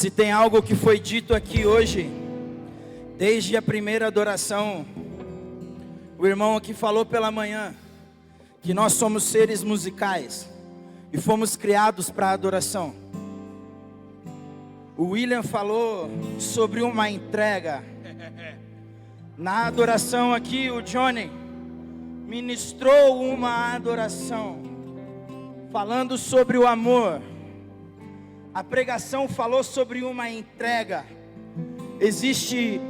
Se tem algo que foi dito aqui hoje, desde a primeira adoração, o irmão aqui falou pela manhã, que nós somos seres musicais e fomos criados para a adoração. O William falou sobre uma entrega. Na adoração aqui, o Johnny ministrou uma adoração, falando sobre o amor. A pregação falou sobre uma entrega. Existe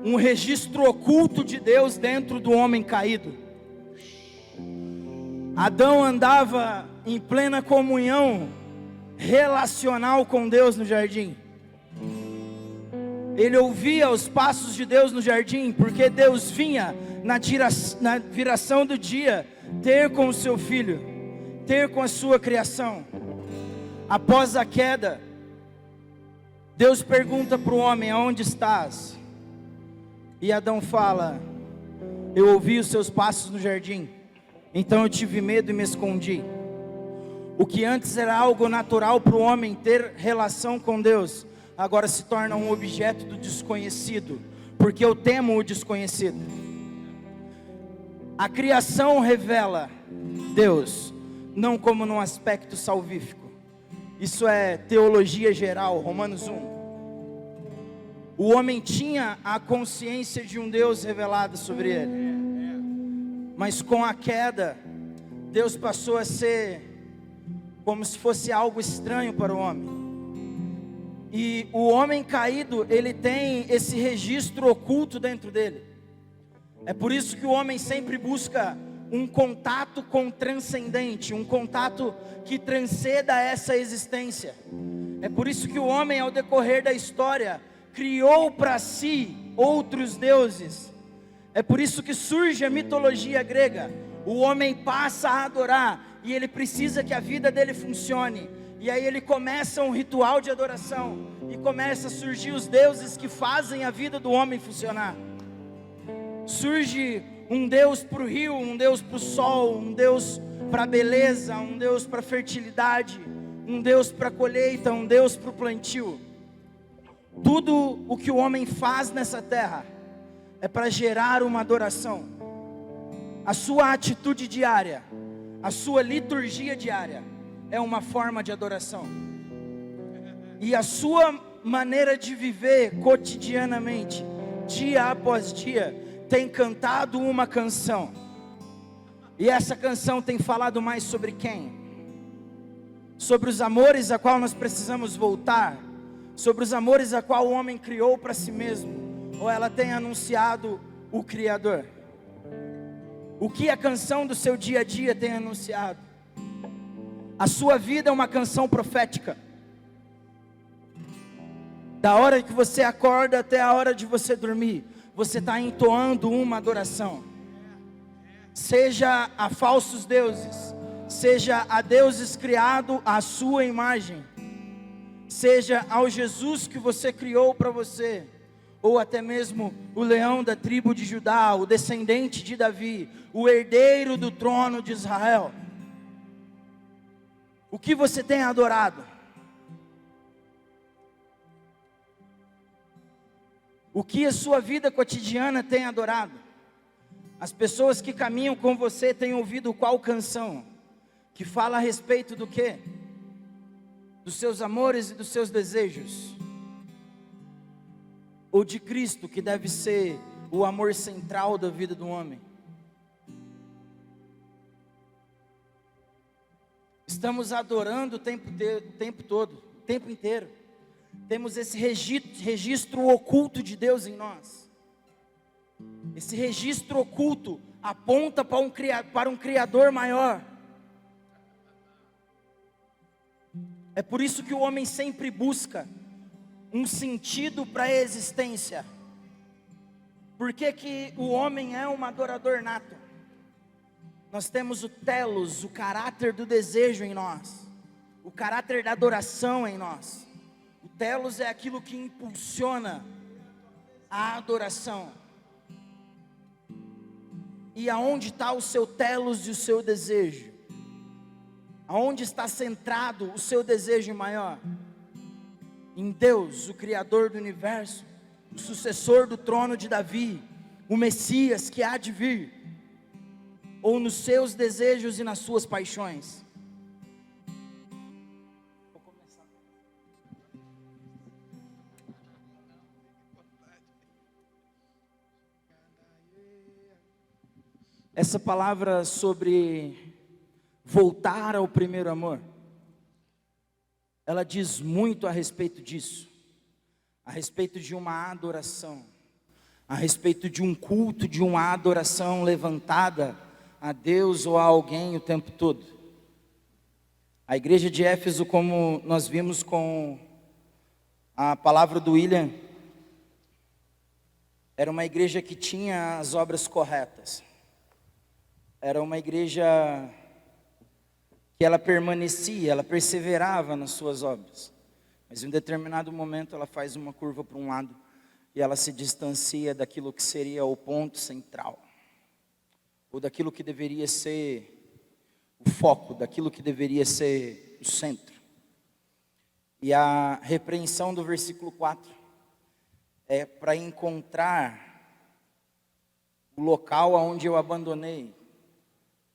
um registro oculto de Deus dentro do homem caído. Adão andava em plena comunhão relacional com Deus no jardim. Ele ouvia os passos de Deus no jardim, porque Deus vinha na viração do dia ter com o seu filho, ter com a sua criação. Após a queda, Deus pergunta para o homem: aonde estás? E Adão fala: eu ouvi os seus passos no jardim, então eu tive medo e me escondi. O que antes era algo natural para o homem ter relação com Deus, agora se torna um objeto do desconhecido, porque eu temo o desconhecido. A criação revela Deus, não como num aspecto salvífico. Isso é teologia geral, Romanos 1. O homem tinha a consciência de um Deus revelado sobre ele, mas com a queda, Deus passou a ser como se fosse algo estranho para o homem. E o homem caído, ele tem esse registro oculto dentro dele. É por isso que o homem sempre busca um contato com o transcendente, um contato que transcenda essa existência. É por isso que o homem, ao decorrer da história, criou para si outros deuses. É por isso que surge a mitologia grega. O homem passa a adorar e ele precisa que a vida dele funcione. E aí ele começa um ritual de adoração e começa a surgir os deuses que fazem a vida do homem funcionar. Surge um Deus para o rio, um Deus para o sol, um Deus para a beleza, um Deus para a fertilidade, um Deus para a colheita, um Deus para o plantio. Tudo o que o homem faz nessa terra é para gerar uma adoração. A sua atitude diária, a sua liturgia diária é uma forma de adoração. E a sua maneira de viver cotidianamente, dia após dia, tem cantado uma canção. E essa canção tem falado mais sobre quem? Sobre os amores a qual nós precisamos voltar, sobre os amores a qual o homem criou para si mesmo, ou ela tem anunciado o Criador? O que a canção do seu dia a dia tem anunciado? A sua vida é uma canção profética. Da hora que você acorda até a hora de você dormir, você está entoando uma adoração. Seja a falsos deuses, seja a deuses criados à sua imagem, seja ao Jesus que você criou para você, ou até mesmo o leão da tribo de Judá, o descendente de Davi, o herdeiro do trono de Israel. O que você tem adorado? O que a sua vida cotidiana tem adorado? As pessoas que caminham com você têm ouvido qual canção? Que fala a respeito do quê? Dos seus amores e dos seus desejos? Ou de Cristo, que deve ser o amor central da vida do homem? Estamos adorando o tempo todo, o tempo inteiro. Temos esse registro oculto de Deus em nós. Esse registro oculto aponta para um Criador maior. É por isso que o homem sempre busca um sentido para a existência. Por que que o homem é um adorador nato? Nós temos o telos, o caráter do desejo em nós, o caráter da adoração em nós. O telos é aquilo que impulsiona a adoração. E aonde está o seu telos e o seu desejo? Aonde está centrado o seu desejo maior? em Deus, o Criador do universo, o sucessor do trono de Davi, o Messias que há de vir, ou nos seus desejos e nas suas paixões? Vou começar. Essa palavra sobre voltar ao primeiro amor, ela diz muito a respeito disso, a respeito de uma adoração, a respeito de um culto, de uma adoração levantada a Deus ou a alguém o tempo todo. A igreja de Éfeso, como nós vimos com a palavra do William, era uma igreja que tinha as obras corretas, era uma igreja que ela permanecia, ela perseverava nas suas obras, mas em um determinado momento ela faz uma curva para um lado e ela se distancia daquilo que seria o ponto central, ou daquilo que deveria ser o foco, daquilo que deveria ser o centro. E a repreensão do versículo 4 é para encontrar o local onde eu abandonei,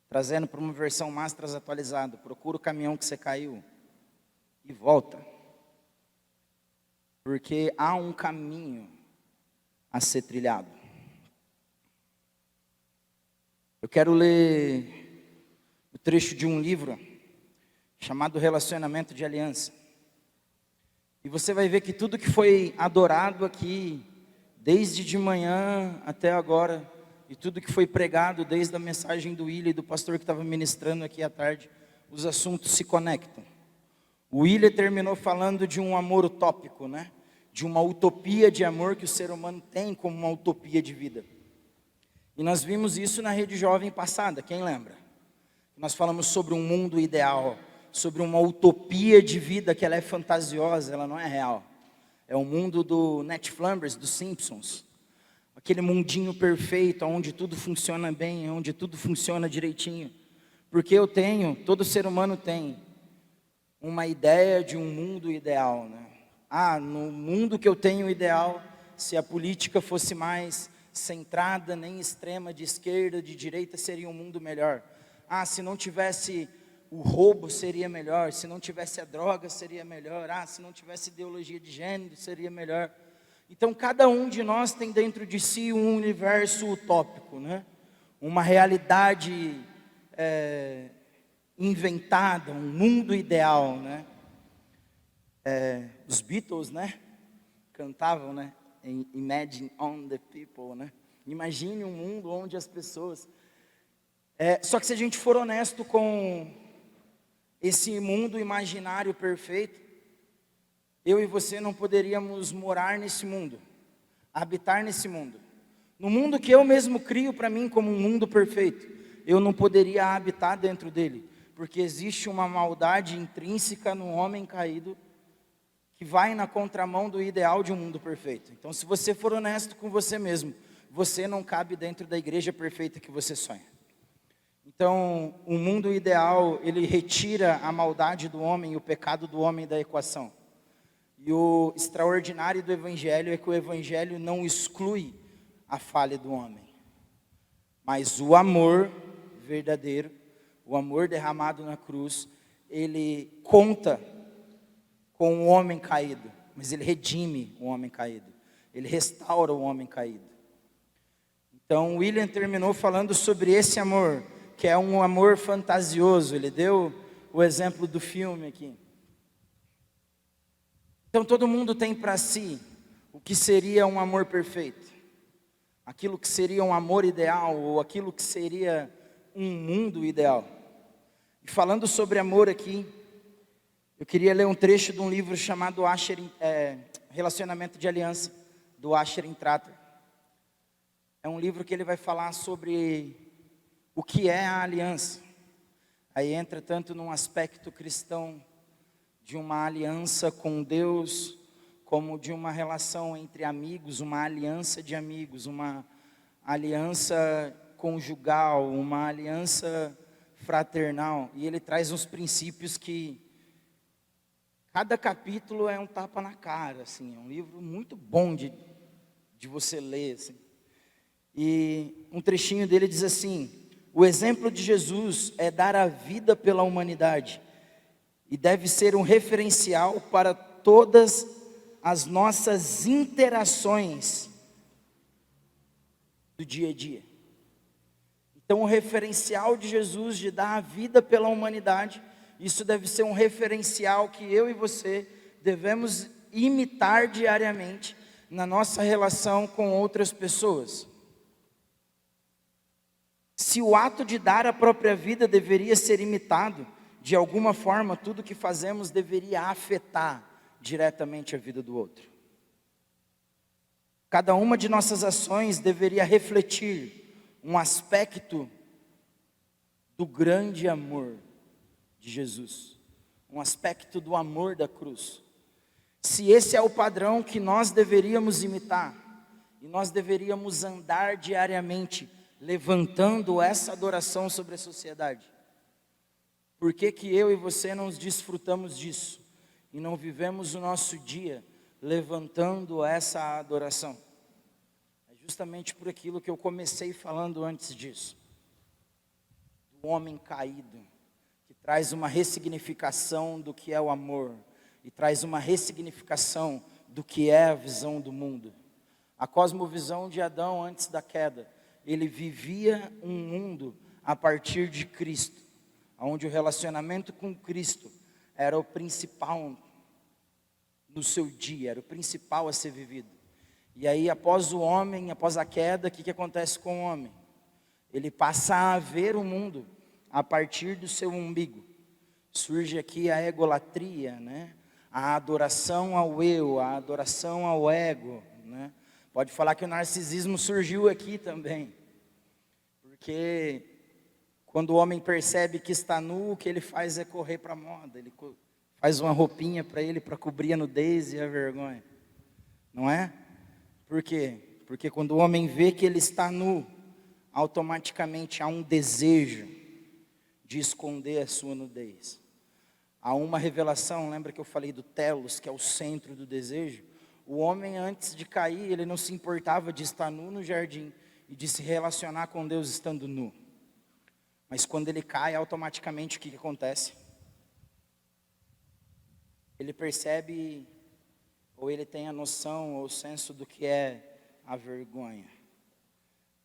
trazendo para uma versão Mastras atualizada: procura o caminhão que você caiu e volta, porque há um caminho a ser trilhado. Eu quero ler o trecho de um livro chamado Relacionamento de Aliança, e você vai ver que tudo que foi adorado aqui, desde de manhã até agora, e tudo que foi pregado desde a mensagem do William e do pastor que estava ministrando aqui à tarde, os assuntos se conectam. O William terminou falando de um amor utópico, né? De uma utopia de amor que o ser humano tem como uma utopia de vida. E nós vimos isso na Rede Jovem passada, quem lembra? Nós falamos sobre um mundo ideal, sobre uma utopia de vida que ela é fantasiosa, ela não é real. É o mundo do Ned Flanders, dos Simpsons. Aquele mundinho perfeito, onde tudo funciona bem, onde tudo funciona direitinho. Porque todo ser humano tem uma ideia de um mundo ideal, né? No mundo que eu tenho ideal, se a política fosse mais centrada, nem extrema, de esquerda, de direita, seria um mundo melhor. Se não tivesse o roubo, seria melhor. Se não tivesse a droga, seria melhor. Se não tivesse ideologia de gênero, seria melhor. Então, cada um de nós tem dentro de si um universo utópico, né? Uma realidade inventada, um mundo ideal, né? Os Beatles, né? Cantavam, né? Imagine on the people, né? Imagine um mundo onde as pessoas... Só que se a gente for honesto com esse mundo imaginário perfeito, eu e você não poderíamos morar nesse mundo, habitar nesse mundo. No mundo que eu mesmo crio para mim como um mundo perfeito, eu não poderia habitar dentro dele, porque existe uma maldade intrínseca no homem caído, que vai na contramão do ideal de um mundo perfeito. Então, se você for honesto com você mesmo, você não cabe dentro da igreja perfeita que você sonha. Então, o mundo ideal, ele retira a maldade do homem e o pecado do homem da equação. E o extraordinário do Evangelho é que o Evangelho não exclui a falha do homem. Mas o amor verdadeiro, o amor derramado na cruz, ele conta com o homem caído, mas ele redime o homem caído. Ele restaura o homem caído. Então, William terminou falando sobre esse amor, que é um amor fantasioso. Ele deu o exemplo do filme aqui. Então todo mundo tem para si o que seria um amor perfeito, aquilo que seria um amor ideal, ou aquilo que seria um mundo ideal. E falando sobre amor aqui, eu queria ler um trecho de um livro chamado Relacionamento de Aliança, do Asher Intrater. É um livro que ele vai falar sobre o que é a aliança. Aí entra tanto num aspecto cristão, de uma aliança com Deus, como de uma relação entre amigos, uma aliança de amigos, uma aliança conjugal, uma aliança fraternal. E ele traz uns princípios que, Cada capítulo é um tapa na cara, assim, é um livro muito bom de você ler, assim. E um trechinho dele diz assim: o exemplo de Jesus é dar a vida pela humanidade e deve ser um referencial para todas as nossas interações do dia a dia. Então, o referencial de Jesus de dar a vida pela humanidade, isso deve ser um referencial que eu e você devemos imitar diariamente na nossa relação com outras pessoas. Se o ato de dar a própria vida deveria ser imitado, de alguma forma, tudo que fazemos deveria afetar diretamente a vida do outro. Cada uma de nossas ações deveria refletir um aspecto do grande amor de Jesus, um aspecto do amor da cruz. Se esse é o padrão que nós deveríamos imitar, e nós deveríamos andar diariamente, levantando essa adoração sobre a sociedade, por que que eu e você não desfrutamos disso, e não vivemos o nosso dia levantando essa adoração? Justamente por aquilo que eu comecei falando antes disso. Do homem caído, que traz uma ressignificação do que é o amor, e traz uma ressignificação do que é a visão do mundo. A cosmovisão de Adão antes da queda, ele vivia um mundo a partir de Cristo, onde o relacionamento com Cristo era o principal no seu dia, era o principal a ser vivido. E aí, após o homem, após a queda, o que acontece com o homem? Ele passa a ver o mundo a partir do seu umbigo. Surge aqui a egolatria, né? A adoração ao eu, a adoração ao ego, né? Pode falar que o narcisismo surgiu aqui também. Porque quando o homem percebe que está nu, o que ele faz é correr para a moda. Ele faz uma roupinha para ele, para cobrir a nudez e a vergonha. Não é? Por quê? Porque quando o homem vê que ele está nu, automaticamente há um desejo de esconder a sua nudez. Há uma revelação, lembra que eu falei do telos, que é o centro do desejo? O homem, antes de cair, ele não se importava de estar nu no jardim e de se relacionar com Deus estando nu. Mas quando ele cai, automaticamente o que acontece? Ele percebe, ou ele tem a noção, ou o senso do que é a vergonha.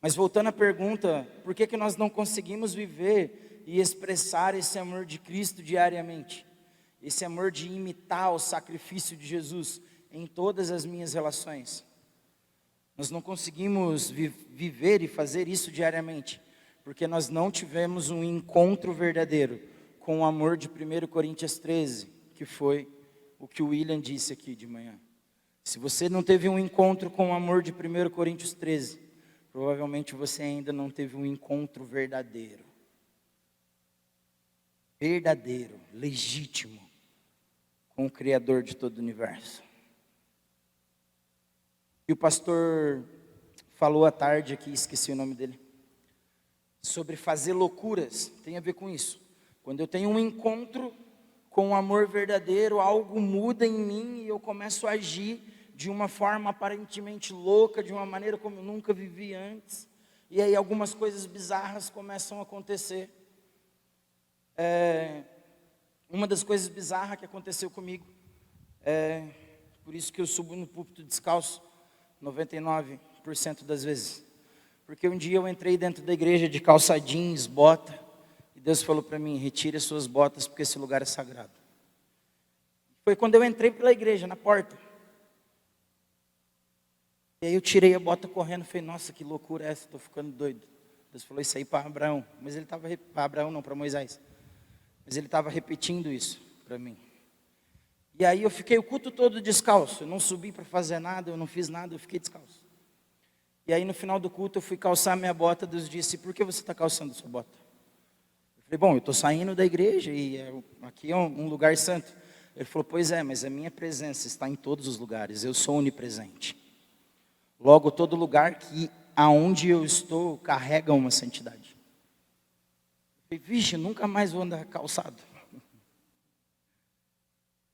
Mas voltando à pergunta, por que nós não conseguimos viver e expressar esse amor de Cristo diariamente? Esse amor de imitar o sacrifício de Jesus em todas as minhas relações. Nós não conseguimos viver e fazer isso diariamente, porque nós não tivemos um encontro verdadeiro com o amor de 1 Coríntios 13, que foi o que o William disse aqui de manhã. Se você não teve um encontro com o amor de 1 Coríntios 13, provavelmente você ainda não teve um encontro verdadeiro. Verdadeiro, legítimo, com o Criador de todo o universo. E o pastor falou à tarde aqui, esqueci o nome dele, sobre fazer loucuras, tem a ver com isso. Quando eu tenho um encontro com o amor verdadeiro, algo muda em mim e eu começo a agir de uma forma aparentemente louca, de uma maneira como eu nunca vivi antes. E aí algumas coisas bizarras começam a acontecer. Uma das coisas bizarras que aconteceu comigo, por isso que eu subo no púlpito descalço, 99% das vezes. Porque um dia eu entrei dentro da igreja de calça jeans, bota, e Deus falou para mim, retire as suas botas porque esse lugar é sagrado. Foi quando eu entrei pela igreja, na porta. E aí eu tirei a bota correndo, falei, nossa, que loucura é essa, estou ficando doido. Deus falou isso aí para Abraão, mas ele estava, para Abraão não, para Moisés. Mas ele estava repetindo isso para mim. E aí eu fiquei o culto todo descalço, eu não subi para fazer nada, eu não fiz nada, eu fiquei descalço. E aí no final do culto eu fui calçar minha bota, Deus disse, por que você está calçando sua bota? Eu falei, bom, eu estou saindo da igreja e aqui é um lugar santo. Ele falou, pois é, mas a minha presença está em todos os lugares, eu sou onipresente. Logo, todo lugar que aonde eu estou carrega uma santidade. Eu falei, vixe, nunca mais vou andar calçado.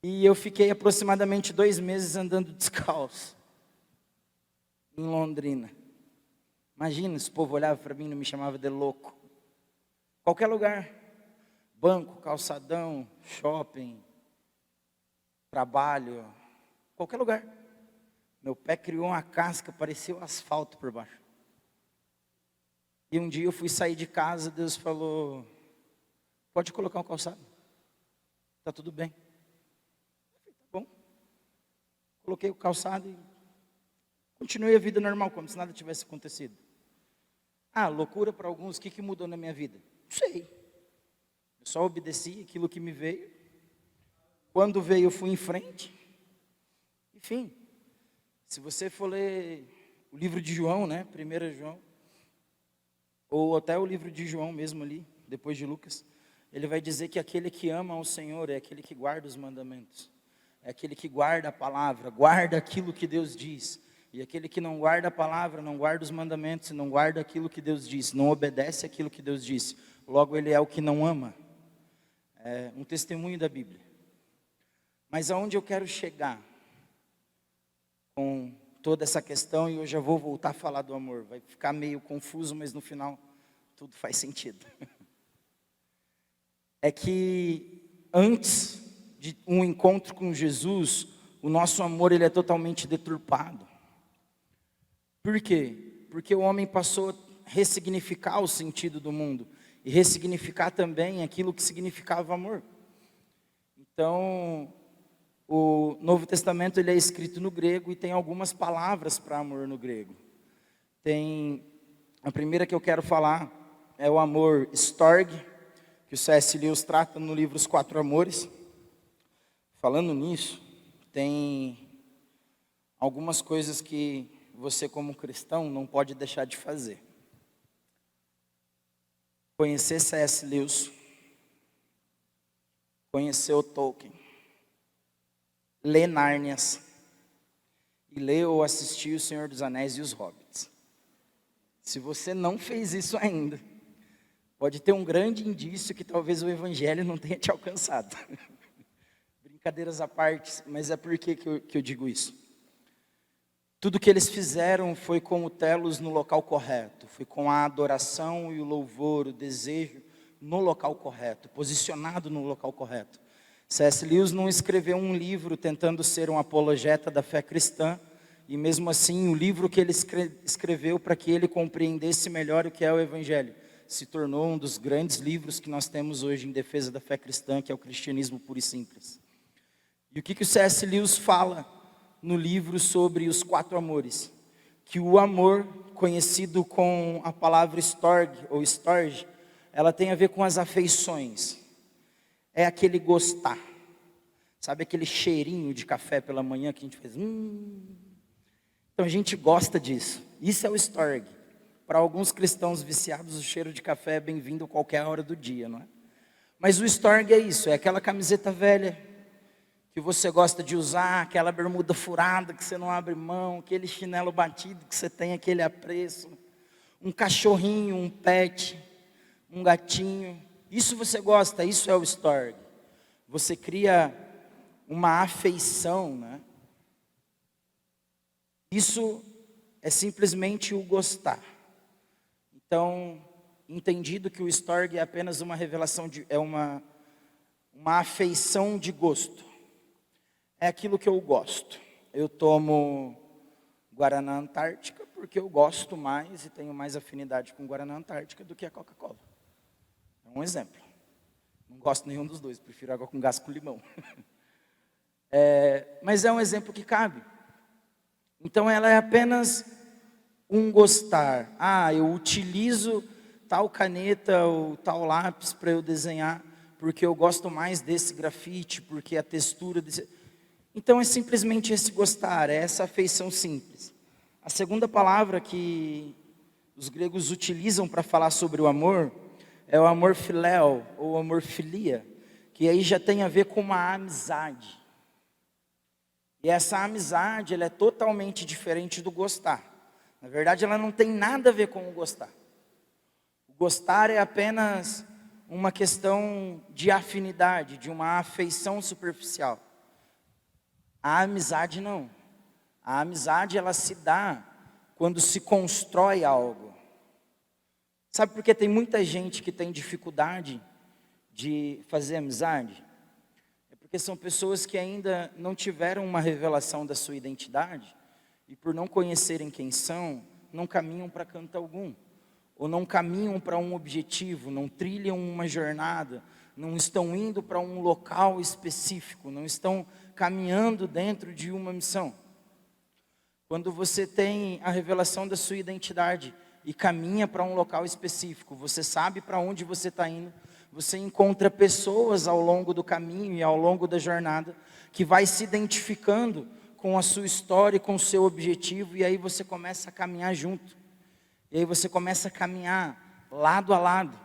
E eu fiquei aproximadamente 2 meses andando descalço, em Londrina. Imagina, esse povo olhava para mim e não me chamava de louco. Qualquer lugar, banco, calçadão, shopping, trabalho, qualquer lugar. Meu pé criou uma casca, parecia o asfalto por baixo. E um dia eu fui sair de casa, Deus falou, pode colocar um calçado, está tudo bem. Eu falei, tá bom. Coloquei o calçado e continuei a vida normal, como se nada tivesse acontecido. Loucura para alguns, o que mudou na minha vida? Não sei. Eu só obedeci aquilo que me veio. Quando veio, eu fui em frente. Enfim, se você for ler o livro de João, né? 1 João, ou até o livro de João mesmo ali, depois de Lucas, ele vai dizer que aquele que ama ao Senhor é aquele que guarda os mandamentos. É aquele que guarda a palavra, guarda aquilo que Deus diz. E aquele que não guarda a palavra, não guarda os mandamentos, não guarda aquilo que Deus disse, não obedece aquilo que Deus disse, logo ele é o que não ama. É um testemunho da Bíblia. Mas aonde eu quero chegar com toda essa questão, e eu já vou voltar a falar do amor, vai ficar meio confuso, mas no final tudo faz sentido. É que antes de um encontro com Jesus, o nosso amor ele é totalmente deturpado. Por quê? Porque o homem passou a ressignificar o sentido do mundo e ressignificar também aquilo que significava amor. Então, o Novo Testamento ele é escrito no grego e tem algumas palavras para amor no grego. A primeira que eu quero falar é o amor storge, que o C.S. Lewis trata no livro Os Quatro Amores. Falando nisso, tem algumas coisas que você como cristão não pode deixar de fazer. Conhecer C.S. Lewis, conhecer o Tolkien, ler Nárnias e ler ou assistir O Senhor dos Anéis e os Hobbits. Se você não fez isso ainda, pode ter um grande indício que talvez o Evangelho não tenha te alcançado. Brincadeiras à parte, mas é por que eu digo isso? Tudo que eles fizeram foi com o telos no local correto, foi com a adoração e o louvor, o desejo no local correto, posicionado no local correto. C.S. Lewis não escreveu um livro tentando ser um apologeta da fé cristã, e mesmo assim o livro que ele escreveu para que ele compreendesse melhor o que é o Evangelho, se tornou um dos grandes livros que nós temos hoje em defesa da fé cristã, que é o cristianismo puro e simples. E o que o C.S. Lewis fala no livro sobre os 4 amores? Que o amor, conhecido com a palavra storge, ou storge, ela tem a ver com as afeições. É aquele gostar. Sabe aquele cheirinho de café pela manhã que a gente faz? Então a gente gosta disso. Isso é o storge. Para alguns cristãos viciados, o cheiro de café é bem-vindo a qualquer hora do dia, não é? Mas o storge é isso, é aquela camiseta velha que você gosta de usar, aquela bermuda furada que você não abre mão, aquele chinelo batido que você tem aquele apreço, um cachorrinho, um pet, um gatinho. Isso você gosta, isso é o storge. Você cria uma afeição, né? Isso é simplesmente o gostar. Então, entendido que o storge é apenas uma revelação, é uma afeição de gosto. É aquilo que eu gosto. Eu tomo Guaraná Antártica porque eu gosto mais e tenho mais afinidade com Guaraná Antártica do que a Coca-Cola. É um exemplo. Não gosto nenhum dos dois, prefiro água com gás com limão. Mas é um exemplo que cabe. Então ela é apenas um gostar. Eu utilizo tal caneta ou tal lápis para eu desenhar porque eu gosto mais desse grafite, porque a textura desse... Então é simplesmente esse gostar, é essa afeição simples. A segunda palavra que os gregos utilizam para falar sobre o amor é o amor filéu, ou amor filia, que aí já tem a ver com uma amizade. E essa amizade, ela é totalmente diferente do gostar. Na verdade, ela não tem nada a ver com o gostar. O gostar é apenas uma questão de afinidade, de uma afeição superficial. A amizade não. A amizade, ela se dá quando se constrói algo. Sabe por que tem muita gente que tem dificuldade de fazer amizade? É porque são pessoas que ainda não tiveram uma revelação da sua identidade e por não conhecerem quem são, não caminham para canto algum. Ou não caminham para um objetivo, não trilham uma jornada, não estão indo para um local específico, não estão caminhando dentro de uma missão. Quando você tem a revelação da sua identidade e caminha para um local específico, você sabe para onde você está indo, você encontra pessoas ao longo do caminho e ao longo da jornada que vai se identificando com a sua história e com o seu objetivo, e aí você começa a caminhar junto. E aí você começa a caminhar lado a lado,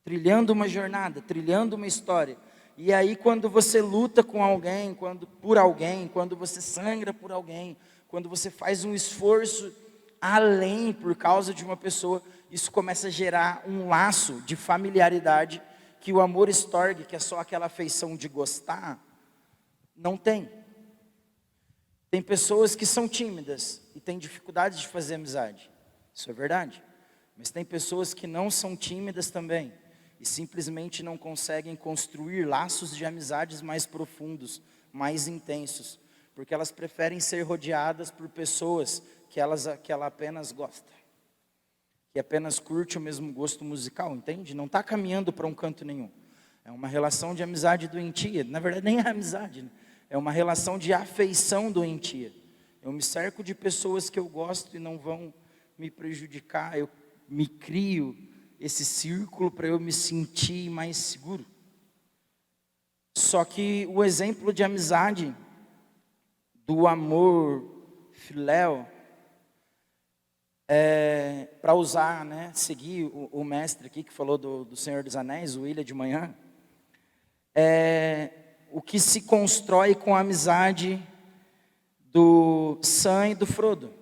trilhando uma jornada, trilhando uma história. E aí quando você luta com alguém, quando você sangra por alguém, quando você faz um esforço além por causa de uma pessoa, isso começa a gerar um laço de familiaridade que o amor estorgue, que é só aquela afeição de gostar, não tem. Tem pessoas que são tímidas e têm dificuldade de fazer amizade. Isso é verdade. Mas tem pessoas que não são tímidas também e simplesmente não conseguem construir laços de amizades mais profundos, mais intensos, porque elas preferem ser rodeadas por pessoas que ela apenas gosta, que apenas curte o mesmo gosto musical, entende? Não está caminhando para um canto nenhum. É uma relação de amizade doentia. Na verdade, nem é amizade, né? É uma relação de afeição doentia. Eu me cerco de pessoas que eu gosto e não vão me prejudicar. Eu me crio esse círculo para eu me sentir mais seguro. Só que o exemplo de amizade, do amor filéu, para usar, né, seguir o mestre aqui que falou do Senhor dos Anéis, o William de Manhã, o que se constrói com a amizade do Sam e do Frodo.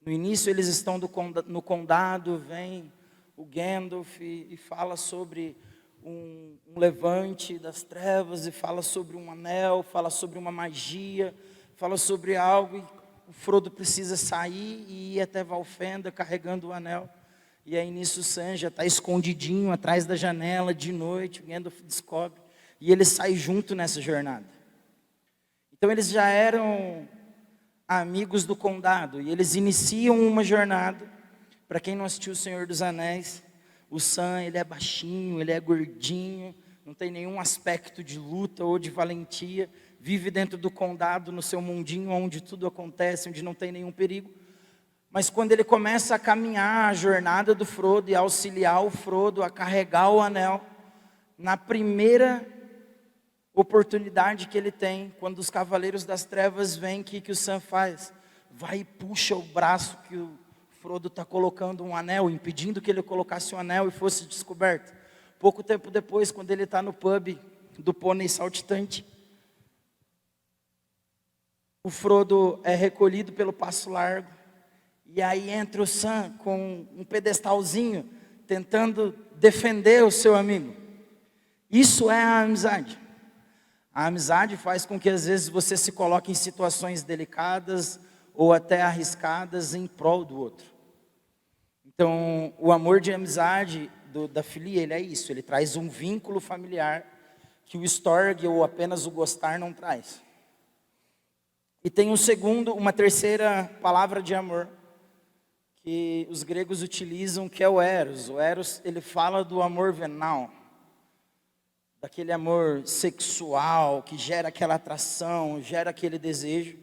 No início eles estão no condado, vem o Gandalf e fala sobre um levante das trevas, e fala sobre um anel, fala sobre uma magia, fala sobre algo, e o Frodo precisa sair e ir até Valfenda carregando o anel. E aí nisso o Sam já está escondidinho atrás da janela de noite, o Gandalf descobre, e ele sai junto nessa jornada. Então eles já eram amigos do condado, e eles iniciam uma jornada. Para quem não assistiu O Senhor dos Anéis, o Sam, ele é baixinho, ele é gordinho, não tem nenhum aspecto de luta ou de valentia, vive dentro do condado, no seu mundinho, onde tudo acontece, onde não tem nenhum perigo. Mas quando ele começa a caminhar a jornada do Frodo e a auxiliar o Frodo a carregar o anel, na primeira oportunidade que ele tem, quando os Cavaleiros das Trevas vêm, o que o Sam faz? Vai e puxa o braço que o Frodo está colocando um anel, impedindo que ele colocasse um anel e fosse descoberto. Pouco tempo depois, quando ele está no pub do pônei saltitante, o Frodo é recolhido pelo Passo Largo, e aí entra o Sam com um pedestalzinho, tentando defender o seu amigo. Isso é a amizade. A amizade faz com que às vezes você se coloque em situações delicadas ou até arriscadas em prol do outro. Então, o amor de amizade da filia, ele é isso, ele traz um vínculo familiar que o storge ou apenas o gostar não traz. E tem uma terceira palavra de amor que os gregos utilizam, que é o eros. O eros, ele fala do amor venal, daquele amor sexual que gera aquela atração, gera aquele desejo.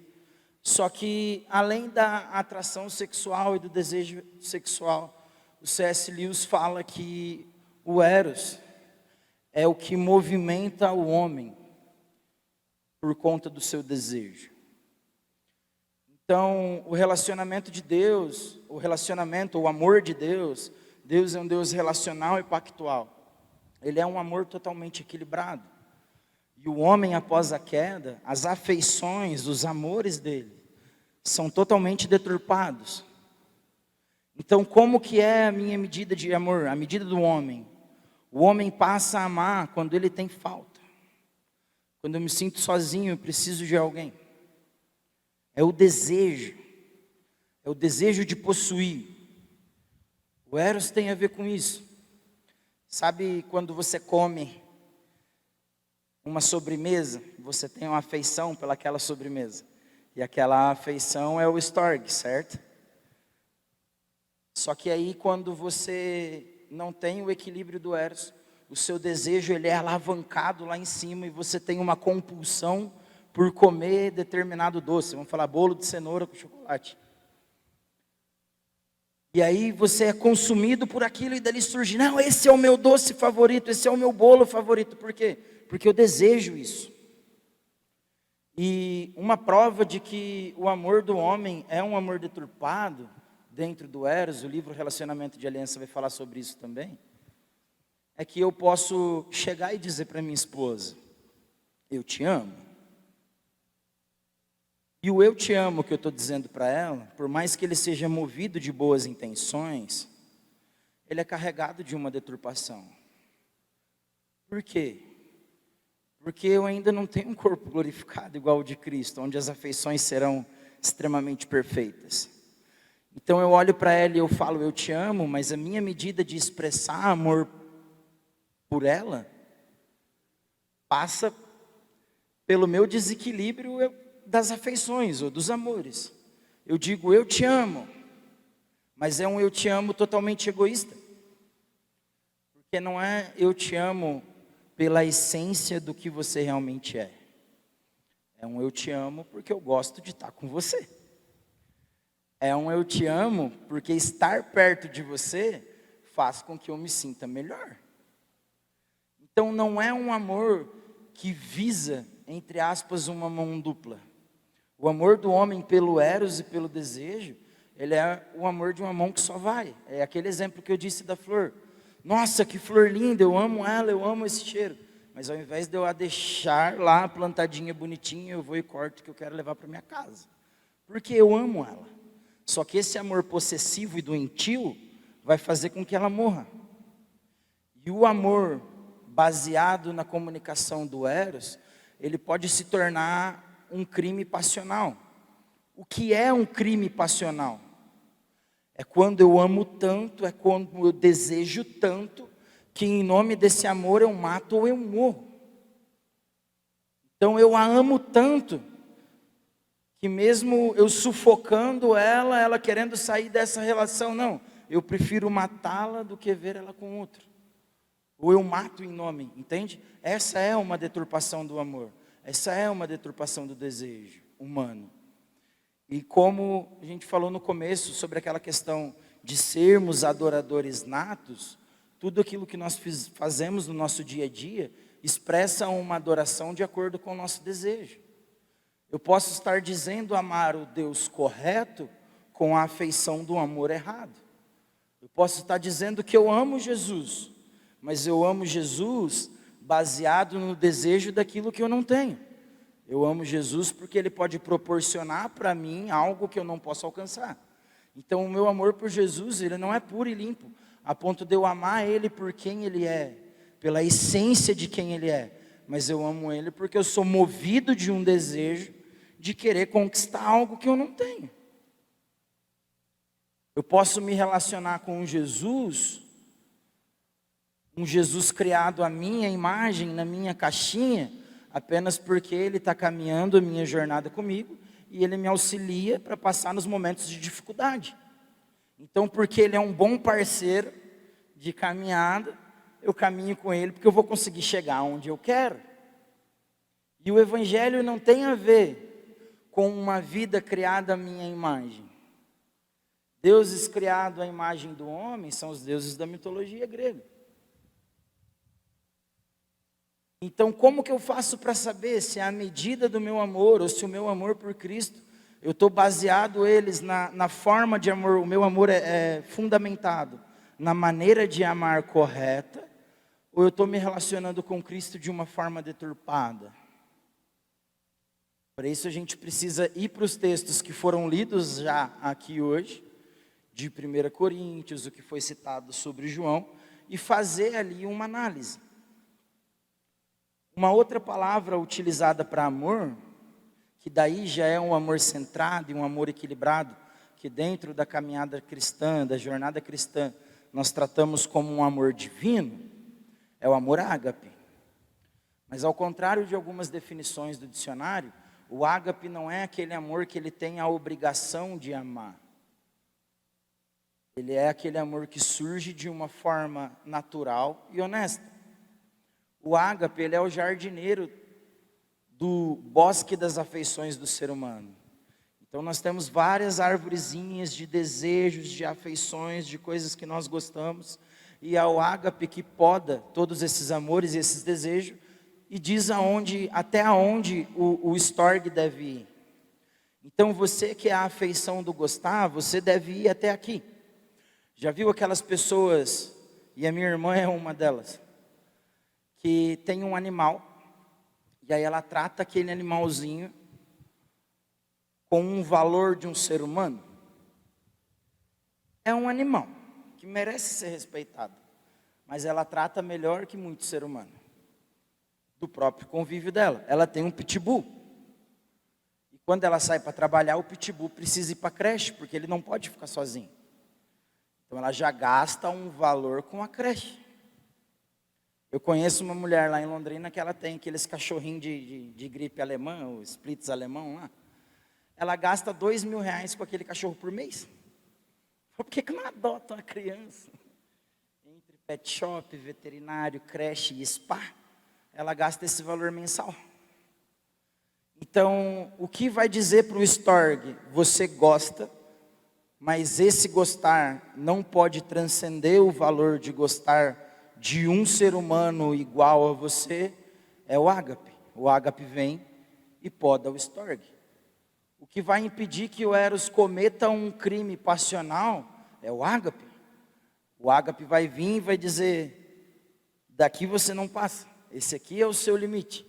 Só que além da atração sexual e do desejo sexual, o C.S. Lewis fala que o eros é o que movimenta o homem por conta do seu desejo. Então, o relacionamento de Deus, o amor de Deus, Deus é um Deus relacional e pactual. Ele é um amor totalmente equilibrado. E o homem, após a queda, as afeições, os amores dele, são totalmente deturpados. Então, como que é a minha medida de amor? A medida do homem. O homem passa a amar quando ele tem falta. Quando eu me sinto sozinho, eu preciso de alguém. É o desejo de possuir. O eros tem a ver com isso. Sabe quando você come uma sobremesa, você tem uma afeição pelaquela sobremesa. E aquela afeição é o storge, certo? Só que aí quando você não tem o equilíbrio do eros, o seu desejo ele é alavancado lá em cima e você tem uma compulsão por comer determinado doce. Vamos falar bolo de cenoura com chocolate. E aí você é consumido por aquilo e dali surge, não, esse é o meu doce favorito, esse é o meu bolo favorito. Por quê? Porque eu desejo isso. E uma prova de que o amor do homem é um amor deturpado, dentro do eros, o livro Relacionamento de Aliança vai falar sobre isso também, é que eu posso chegar e dizer para minha esposa, eu te amo. E o eu te amo que eu estou dizendo para ela, por mais que ele seja movido de boas intenções, ele é carregado de uma deturpação. Por quê? Porque eu ainda não tenho um corpo glorificado igual o de Cristo, onde as afeições serão extremamente perfeitas. Então eu olho para ela e eu falo, eu te amo, mas a minha medida de expressar amor por ela passa pelo meu desequilíbrio das afeições ou dos amores. Eu digo, eu te amo, mas é um eu te amo totalmente egoísta. Porque não é eu te amo pela essência do que você realmente é. É um eu te amo porque eu gosto de estar com você. É um eu te amo porque estar perto de você faz com que eu me sinta melhor. Então não é um amor que visa, entre aspas, uma mão dupla. O amor do homem pelo eros e pelo desejo, ele é o amor de uma mão que só vai. É aquele exemplo que eu disse da flor. Nossa, que flor linda, eu amo ela, eu amo esse cheiro. Mas ao invés de eu a deixar lá plantadinha, bonitinha, eu vou e corto que eu quero levar para minha casa. Porque eu amo ela. Só que esse amor possessivo e doentio vai fazer com que ela morra. E o amor baseado na comunicação do eros, ele pode se tornar um crime passional. O que é um crime passional? É quando eu amo tanto, é quando eu desejo tanto, que em nome desse amor eu mato ou eu morro. Então eu a amo tanto, que mesmo eu sufocando ela querendo sair dessa relação, não, eu prefiro matá-la do que ver ela com outro. Ou eu mato em nome, entende? Essa é uma deturpação do amor. Essa é uma deturpação do desejo humano. E como a gente falou no começo sobre aquela questão de sermos adoradores natos, tudo aquilo que nós fazemos no nosso dia a dia expressa uma adoração de acordo com o nosso desejo. Eu posso estar dizendo amar o Deus correto com a afeição do amor errado. Eu posso estar dizendo que eu amo Jesus, mas eu amo Jesus baseado no desejo daquilo que eu não tenho. Eu amo Jesus porque Ele pode proporcionar para mim algo que eu não posso alcançar. Então o meu amor por Jesus, ele não é puro e limpo, a ponto de eu amar Ele por quem Ele é, pela essência de quem Ele é. Mas eu amo Ele porque eu sou movido de um desejo de querer conquistar algo que eu não tenho. Eu posso me relacionar com um Jesus criado à minha imagem, na minha caixinha, apenas porque Ele está caminhando a minha jornada comigo e Ele me auxilia para passar nos momentos de dificuldade. Então, porque Ele é um bom parceiro de caminhada, eu caminho com Ele porque eu vou conseguir chegar onde eu quero. E o Evangelho não tem a ver com uma vida criada à minha imagem. Deuses criados à imagem do homem são os deuses da mitologia grega. Então, como que eu faço para saber se é a medida do meu amor, ou se o meu amor por Cristo, eu estou baseado eles na forma de amor, o meu amor é fundamentado na maneira de amar correta, ou eu estou me relacionando com Cristo de uma forma deturpada? Para isso a gente precisa ir para os textos que foram lidos já aqui hoje, de 1 Coríntios, o que foi citado sobre João, e fazer ali uma análise. Uma outra palavra utilizada para amor, que daí já é um amor centrado e um amor equilibrado, que dentro da caminhada cristã, da jornada cristã, nós tratamos como um amor divino, é o amor ágape. Mas ao contrário de algumas definições do dicionário, o ágape não é aquele amor que ele tem a obrigação de amar. Ele é aquele amor que surge de uma forma natural e honesta. O ágape, ele é o jardineiro do bosque das afeições do ser humano. Então nós temos várias arvorezinhas de desejos, de afeições, de coisas que nós gostamos. E é o ágape que poda todos esses amores e esses desejos e diz até aonde o estorgue deve ir. Então você que é a afeição do gostar, você deve ir até aqui. Já viu aquelas pessoas, e a minha irmã é uma delas, que tem um animal, e aí ela trata aquele animalzinho com um valor de um ser humano? É um animal que merece ser respeitado, mas ela trata melhor que muito ser humano, do próprio convívio dela. Ela tem um pitbull, e quando ela sai para trabalhar, o pitbull precisa ir para a creche, porque ele não pode ficar sozinho. Então ela já gasta um valor com a creche. Eu conheço uma mulher lá em Londrina que ela tem aqueles cachorrinhos de gripe alemã, o Splitz alemão lá. Ela gasta R$2.000 com aquele cachorro por mês. Por que não adota uma criança? Entre pet shop, veterinário, creche e spa, ela gasta esse valor mensal. Então, o que vai dizer para o Storg? Você gosta, mas esse gostar não pode transcender o valor de gostar de um ser humano igual a você, é o ágape. O ágape vem e poda o Storg. O que vai impedir que o Eros cometa um crime passional é o ágape. O ágape vai vir e vai dizer: daqui você não passa, esse aqui é o seu limite.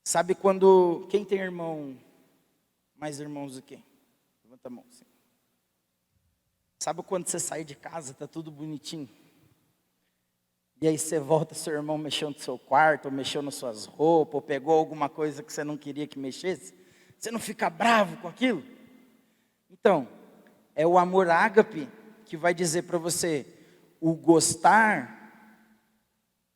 Sabe quando, quem tem irmão, mais irmãos do que? Levanta a mão, sim. Sabe quando você sai de casa, tá tudo bonitinho? E aí você volta, seu irmão mexeu no seu quarto, ou mexeu nas suas roupas, ou pegou alguma coisa que você não queria que mexesse? Você não fica bravo com aquilo? Então, é o amor ágape que vai dizer para você, o gostar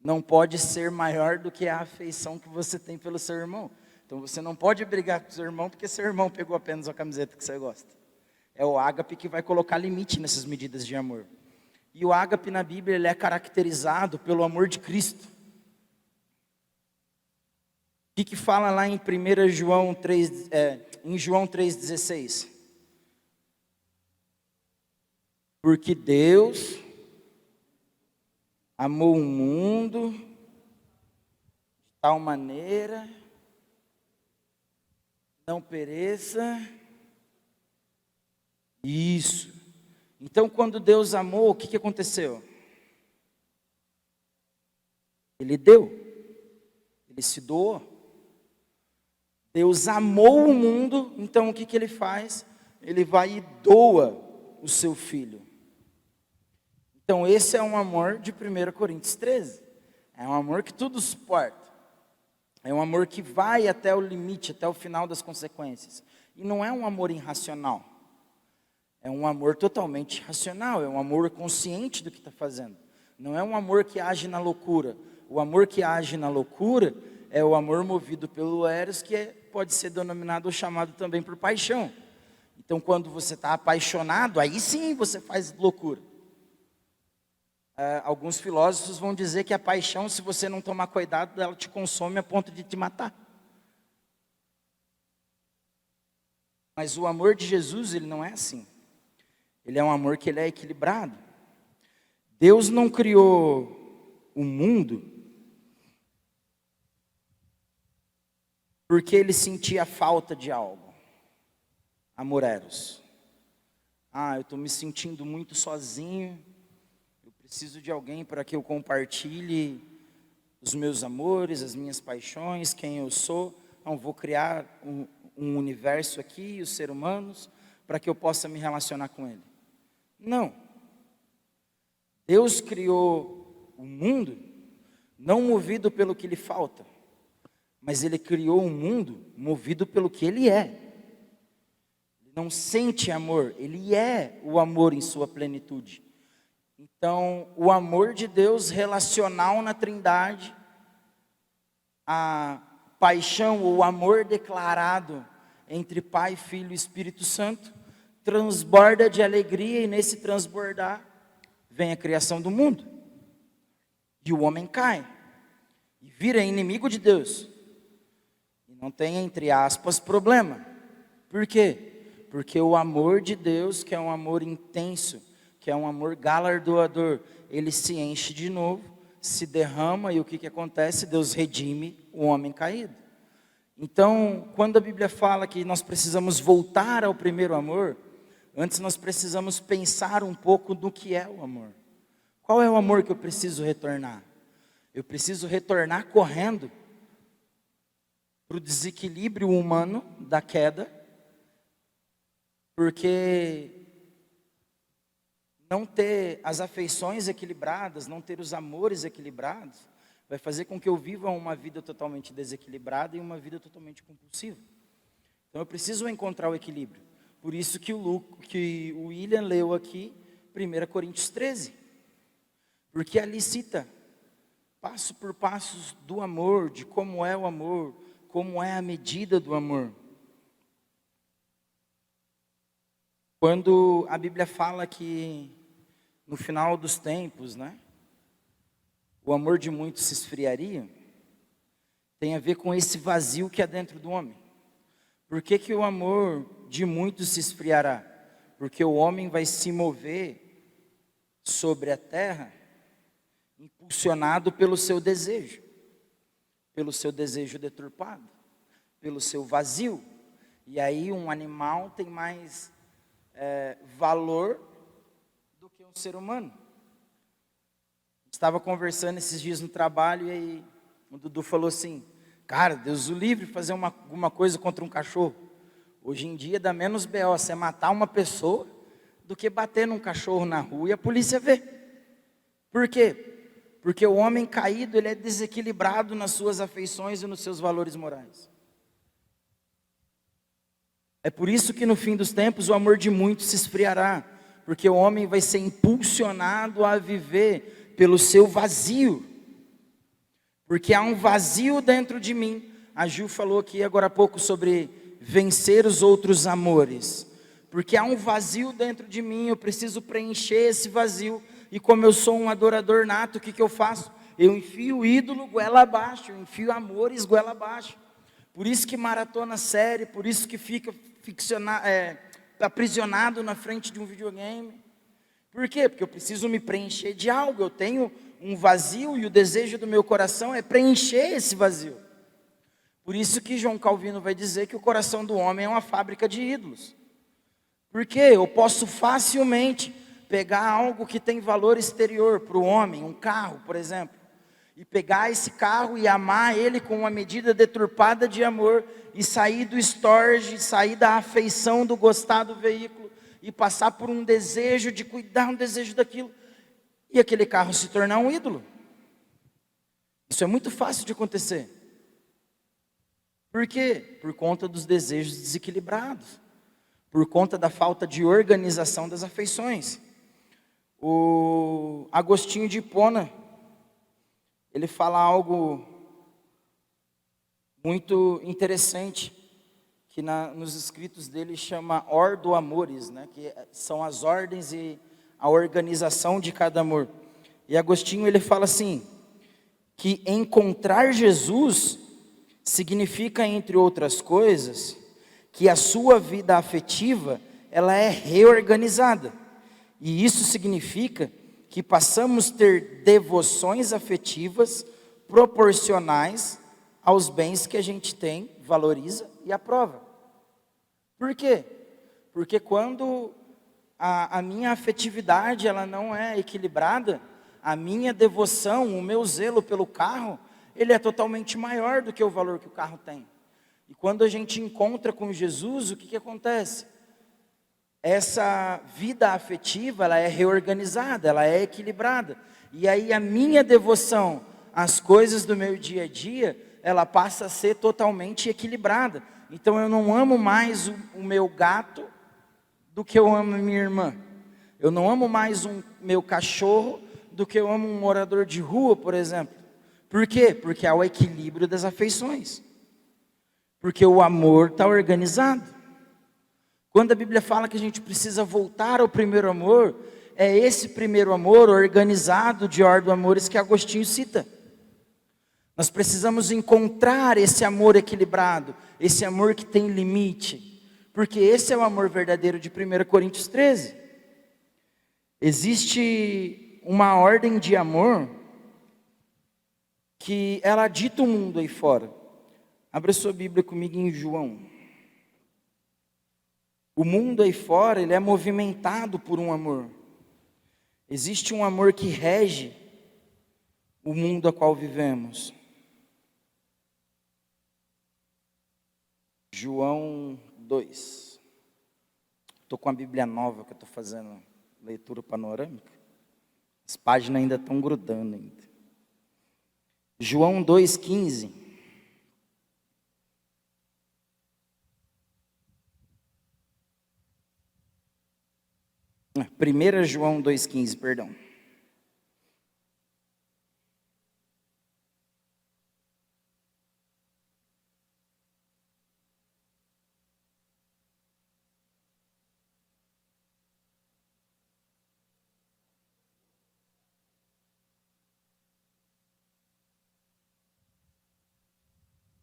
não pode ser maior do que a afeição que você tem pelo seu irmão. Então você não pode brigar com seu irmão, porque seu irmão pegou apenas a camiseta que você gosta. É o ágape que vai colocar limite nessas medidas de amor. E o ágape na Bíblia, ele é caracterizado pelo amor de Cristo. O que fala lá em 1 João 3, em João 3,16? Porque Deus amou o mundo de tal maneira, não pereça. Isso. Então, quando Deus amou, o que aconteceu? Ele deu, ele se doou. Deus amou o mundo, então o que ele faz? Ele vai e doa o seu filho. Então esse é um amor de 1 Coríntios 13. É um amor que tudo suporta. É um amor que vai até o limite, até o final das consequências. E não é um amor irracional. É um amor totalmente racional, é um amor consciente do que está fazendo. Não é um amor que age na loucura. O amor que age na loucura é o amor movido pelo Eros, que pode ser denominado ou chamado também por paixão. Então, quando você está apaixonado, aí sim você faz loucura. Alguns filósofos vão dizer que a paixão, se você não tomar cuidado, ela te consome a ponto de te matar. Mas o amor de Jesus, ele não é assim. Ele é um amor que ele é equilibrado. Deus não criou o mundo porque ele sentia falta de algo. Amor eros. Eu estou me sentindo muito sozinho. Eu preciso de alguém para que eu compartilhe os meus amores, as minhas paixões, quem eu sou. Então, vou criar um universo aqui, os seres humanos, para que eu possa me relacionar com ele. Não. Deus criou o mundo não movido pelo que lhe falta, mas ele criou um mundo movido pelo que ele é. Ele não sente amor, ele é o amor em sua plenitude. Então, o amor de Deus relacional na Trindade, a paixão ou amor declarado entre Pai, Filho e Espírito Santo, transborda de alegria, e nesse transbordar vem a criação do mundo. E o homem cai e vira inimigo de Deus. E não tem, entre aspas, problema. Por quê? Porque o amor de Deus, que é um amor intenso, que é um amor galardoador, ele se enche de novo, se derrama, e o que acontece? Deus redime o homem caído. Então, quando a Bíblia fala que nós precisamos voltar ao primeiro amor, antes nós precisamos pensar um pouco do que é o amor. Qual é o amor que eu preciso retornar? Eu preciso retornar correndo para o desequilíbrio humano da queda, porque não ter as afeições equilibradas, não ter os amores equilibrados, vai fazer com que eu viva uma vida totalmente desequilibrada e uma vida totalmente compulsiva. Então eu preciso encontrar o equilíbrio. Por isso que o William leu aqui 1 Coríntios 13. Porque ali cita passo por passos do amor, de como é o amor, como é a medida do amor. Quando a Bíblia fala que no final dos tempos, né, o amor de muitos se esfriaria, tem a ver com esse vazio que há dentro do homem. Por que o amor de muitos se esfriará? Porque o homem vai se mover sobre a terra, impulsionado pelo seu desejo deturpado, pelo seu vazio. E aí um animal tem mais valor do que um ser humano. Estava conversando esses dias no trabalho, e aí o Dudu falou assim: cara, Deus o livre fazer alguma coisa contra um cachorro. Hoje em dia dá menos BO você matar uma pessoa do que bater num cachorro na rua e a polícia vê. Por quê? Porque o homem caído, ele é desequilibrado nas suas afeições e nos seus valores morais. É por isso que no fim dos tempos o amor de muitos se esfriará, porque o homem vai ser impulsionado a viver pelo seu vazio, porque há um vazio dentro de mim. A Ju falou aqui agora há pouco sobre vencer os outros amores, porque há um vazio dentro de mim, eu preciso preencher esse vazio. E como eu sou um adorador nato, o que eu faço? Eu enfio o ídolo goela abaixo, eu enfio amores goela abaixo. Por isso que maratona série, por isso que fica aprisionado na frente de um videogame. Por quê? Porque eu preciso me preencher de algo, eu tenho um vazio e o desejo do meu coração é preencher esse vazio. Por isso que João Calvino vai dizer que o coração do homem é uma fábrica de ídolos. Porque eu posso facilmente pegar algo que tem valor exterior para o homem, um carro, por exemplo, e pegar esse carro e amar ele com uma medida deturpada de amor, e sair do storage, sair da afeição do gostar do veículo, e passar por um desejo de cuidar, um desejo daquilo, e aquele carro se tornar um ídolo. Isso é muito fácil de acontecer. Por quê? Por conta dos desejos desequilibrados, por conta da falta de organização das afeições. O Agostinho de Hipona, ele fala algo muito interessante, que nos escritos dele chama Ordo Amores, né? Que são as ordens e a organização de cada amor. E Agostinho, ele fala assim, que encontrar Jesus significa, entre outras coisas, que a sua vida afetiva, ela é reorganizada. E isso significa que passamos a ter devoções afetivas proporcionais aos bens que a gente tem, valoriza e aprova. Por quê? Porque quando a minha afetividade ela não é equilibrada, a minha devoção, o meu zelo pelo carro, ele é totalmente maior do que o valor que o carro tem. E quando a gente encontra com Jesus, o que acontece? Essa vida afetiva, ela é reorganizada, ela é equilibrada. E aí a minha devoção as coisas do meu dia a dia, ela passa a ser totalmente equilibrada. Então eu não amo mais o meu gato do que eu amo a minha irmã. Eu não amo mais o meu cachorro do que eu amo um morador de rua, por exemplo. Por quê? Porque há o equilíbrio das afeições. Porque o amor está organizado. Quando a Bíblia fala que a gente precisa voltar ao primeiro amor, é esse primeiro amor organizado de ordem amores que Agostinho cita. Nós precisamos encontrar esse amor equilibrado, esse amor que tem limite, porque esse é o amor verdadeiro de 1 Coríntios 13. Existe uma ordem de amor que ela dita o mundo aí fora. Abra sua Bíblia comigo em João. O mundo aí fora, ele é movimentado por um amor. Existe um amor que rege o mundo a qual vivemos. João 2. Estou com a Bíblia nova que eu estou fazendo leitura panorâmica. As páginas ainda estão grudando ainda. João 2,15. Primeira João 2,15, perdão.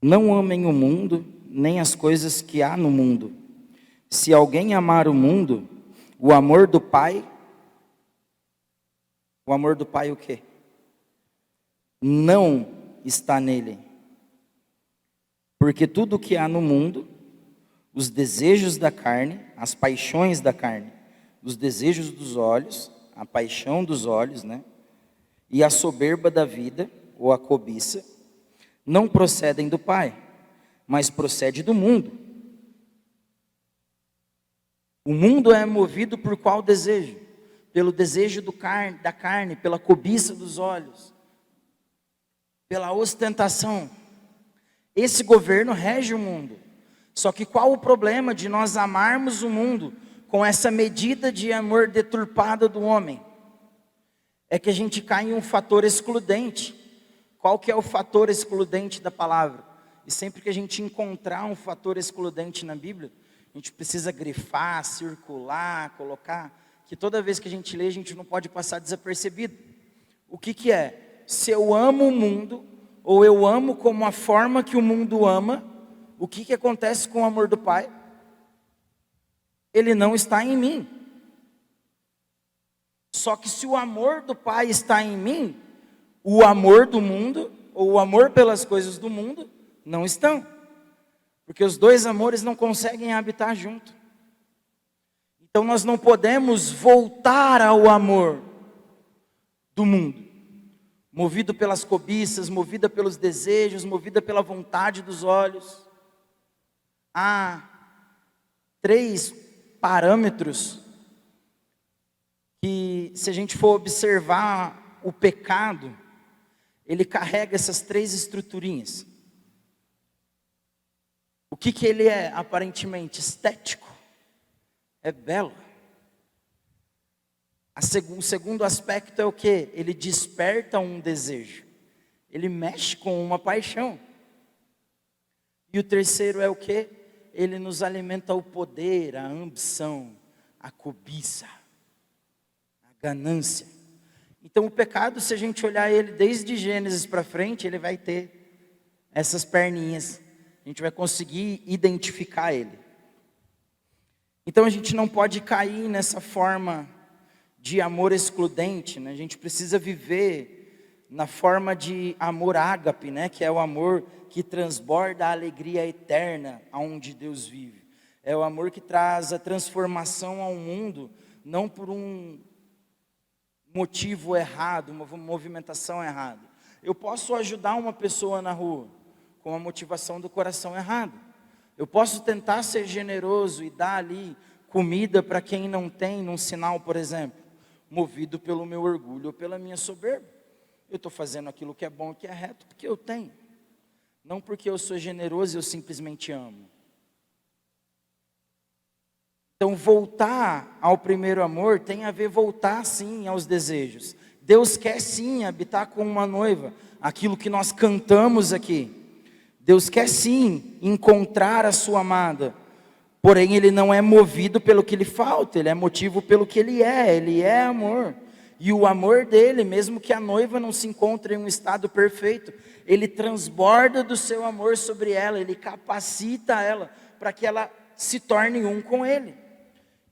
Não amem o mundo, nem as coisas que há no mundo. Se alguém amar o mundo, o amor do Pai o quê? Não está nele. Porque tudo o que há no mundo, os desejos da carne, as paixões da carne, os desejos dos olhos, a paixão dos olhos, né? E a soberba da vida, ou a cobiça, não procedem do Pai, mas procede do mundo. O mundo é movido por qual desejo? Pelo desejo da carne, pela cobiça dos olhos, pela ostentação. Esse governo rege o mundo. Só que qual o problema de nós amarmos o mundo com essa medida de amor deturpada do homem? É que a gente cai em um fator excludente. Qual que é o fator excludente da palavra? E sempre que a gente encontrar um fator excludente na Bíblia, a gente precisa grifar, circular, colocar, que toda vez que a gente lê, a gente não pode passar desapercebido. O que que é? Se eu amo o mundo, ou eu amo como a forma que o mundo ama, o que que acontece com o amor do Pai? Ele não está em mim. Só que se o amor do Pai está em mim, o amor do mundo, ou o amor pelas coisas do mundo, não estão. Porque os dois amores não conseguem habitar junto. Então nós não podemos voltar ao amor do mundo. Movido pelas cobiças, movida pelos desejos, movida pela vontade dos olhos. Há 3 parâmetros que, se a gente for observar o pecado, ele carrega essas 3 estruturinhas. O que que ele é, aparentemente? Estético. É belo. O segundo aspecto é o quê? Ele desperta um desejo. Ele mexe com uma paixão. E o terceiro é o quê? Ele nos alimenta o poder, a ambição, a cobiça, a ganância. Então o pecado, se a gente olhar ele desde Gênesis para frente, ele vai ter essas perninhas. A gente vai conseguir identificar ele. Então a gente não pode cair nessa forma de amor excludente, né? A gente precisa viver na forma de amor ágape, né? Que é o amor que transborda a alegria eterna aonde Deus vive. É o amor que traz a transformação ao mundo, não por um motivo errado, uma movimentação errada. Eu posso ajudar uma pessoa na rua com a motivação do coração errado. Eu posso tentar ser generoso e dar ali comida para quem não tem, num sinal, por exemplo, movido pelo meu orgulho ou pela minha soberba. Eu estou fazendo aquilo que é bom e que é reto porque eu tenho. Não porque eu sou generoso e eu simplesmente amo. Então, voltar ao primeiro amor tem a ver voltar sim aos desejos. Deus quer sim habitar com uma noiva, aquilo que nós cantamos aqui. Deus quer sim encontrar a sua amada, porém Ele não é movido pelo que lhe falta, Ele é motivo pelo que Ele é amor. E o amor dele, mesmo que a noiva não se encontre em um estado perfeito, Ele transborda do seu amor sobre ela, Ele capacita ela para que ela se torne um com Ele.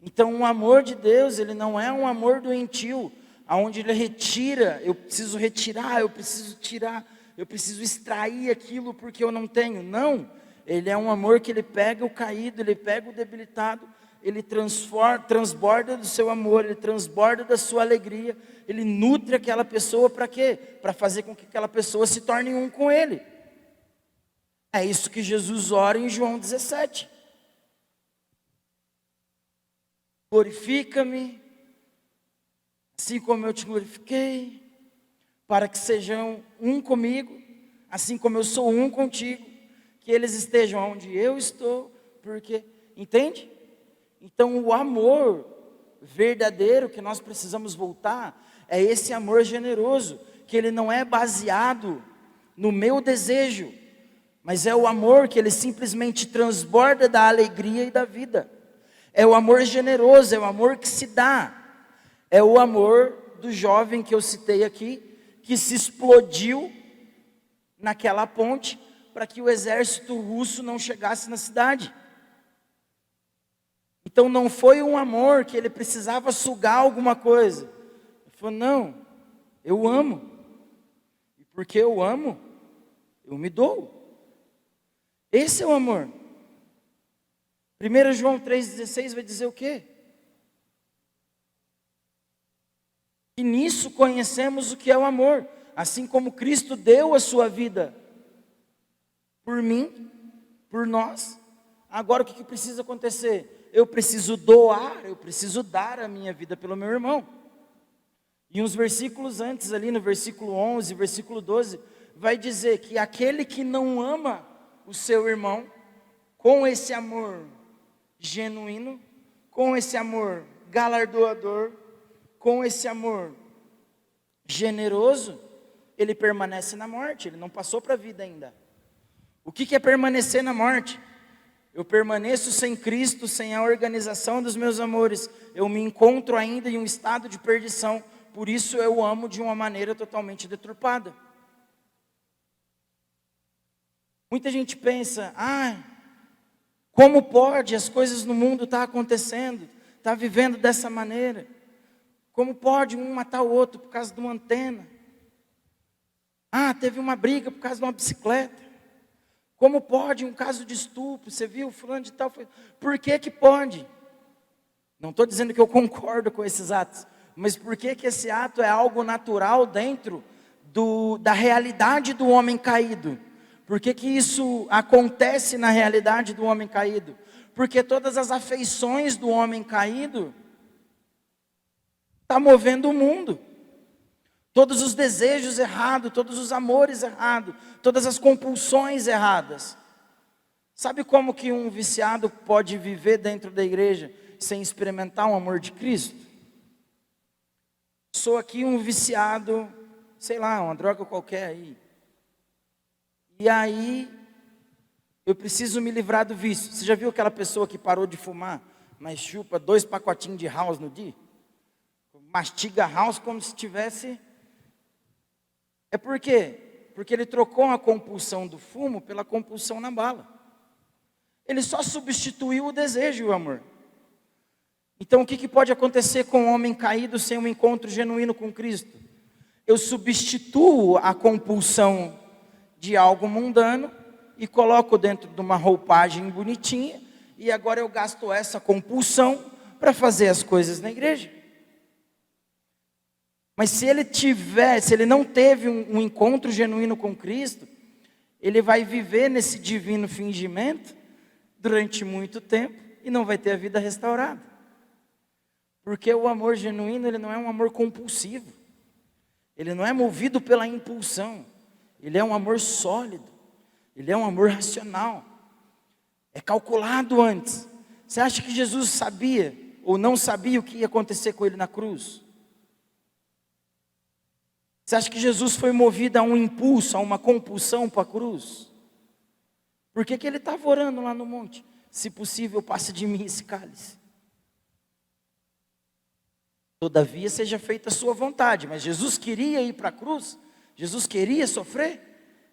Então o amor de Deus, ele não é um amor doentio, onde Ele retira, eu preciso retirar, eu preciso tirar, eu preciso extrair aquilo porque eu não tenho. Não, Ele é um amor que Ele pega o caído, Ele pega o debilitado, Ele transborda do seu amor, Ele transborda da sua alegria, Ele nutre aquela pessoa para quê? Para fazer com que aquela pessoa se torne um com Ele. É isso que Jesus ora em João 17. Glorifica-me, assim como eu te glorifiquei, para que sejam um comigo, assim como eu sou um contigo, que eles estejam onde eu estou, porque, entende? Então o amor verdadeiro que nós precisamos voltar, é esse amor generoso, que ele não é baseado no meu desejo, mas é o amor que ele simplesmente transborda da alegria e da vida. É o amor generoso, é o amor que se dá. É o amor do jovem que eu citei aqui, que se explodiu naquela ponte para que o exército russo não chegasse na cidade. Então não foi um amor que ele precisava sugar alguma coisa. Ele falou, não, eu amo. E porque eu amo, eu me dou. Esse é o amor. 1 João 3,16 vai dizer o quê? Que nisso conhecemos o que é o amor, assim como Cristo deu a sua vida por mim, por nós. Agora o que precisa acontecer? Eu preciso doar, eu preciso dar a minha vida pelo meu irmão. E uns versículos antes ali, no versículo 11, versículo 12, vai dizer que aquele que não ama o seu irmão, com esse amor genuíno, com esse amor galardoador, com esse amor generoso, ele permanece na morte, ele não passou para a vida ainda. O que é permanecer na morte? Eu permaneço sem Cristo, sem a organização dos meus amores, eu me encontro ainda em um estado de perdição, por isso eu amo de uma maneira totalmente deturpada. Muita gente pensa, como pode as coisas no mundo estar acontecendo, estar vivendo dessa maneira? Como pode um matar o outro por causa de uma antena? Teve uma briga por causa de uma bicicleta. Como pode um caso de estupro? Você viu fulano de tal? Por que pode? Não estou dizendo que eu concordo com esses atos, mas por que esse ato é algo natural dentro da realidade do homem caído? Por que isso acontece na realidade do homem caído? Porque todas as afeições do homem caído está movendo o mundo. Todos os desejos errados, todos os amores errados, todas as compulsões erradas. Sabe como que um viciado pode viver dentro da igreja sem experimentar o amor de Cristo? Sou aqui um viciado, sei lá, uma droga qualquer aí. E aí, eu preciso me livrar do vício. Você já viu aquela pessoa que parou de fumar, mas chupa 2 pacotinhos de house no dia? Mastiga house como se tivesse... É por quê? Porque ele trocou a compulsão do fumo pela compulsão na bala. Ele só substituiu o desejo e o amor. Então o que pode acontecer com um homem caído sem um encontro genuíno com Cristo? Eu substituo a compulsão de algo mundano e coloco dentro de uma roupagem bonitinha, e agora eu gasto essa compulsão para fazer as coisas na igreja. Mas se ele não teve um encontro genuíno com Cristo, ele vai viver nesse divino fingimento durante muito tempo e não vai ter a vida restaurada. Porque o amor genuíno, ele não é um amor compulsivo. Ele não é movido pela impulsão. Ele é um amor sólido. Ele é um amor racional. É calculado antes. Você acha que Jesus sabia ou não sabia o que ia acontecer com ele na cruz? Você acha que Jesus foi movido a um impulso, a uma compulsão para a cruz? Por que ele estava orando lá no monte? Se possível, passe de mim esse cálice. Todavia seja feita a sua vontade. Mas Jesus queria ir para a cruz? Jesus queria sofrer?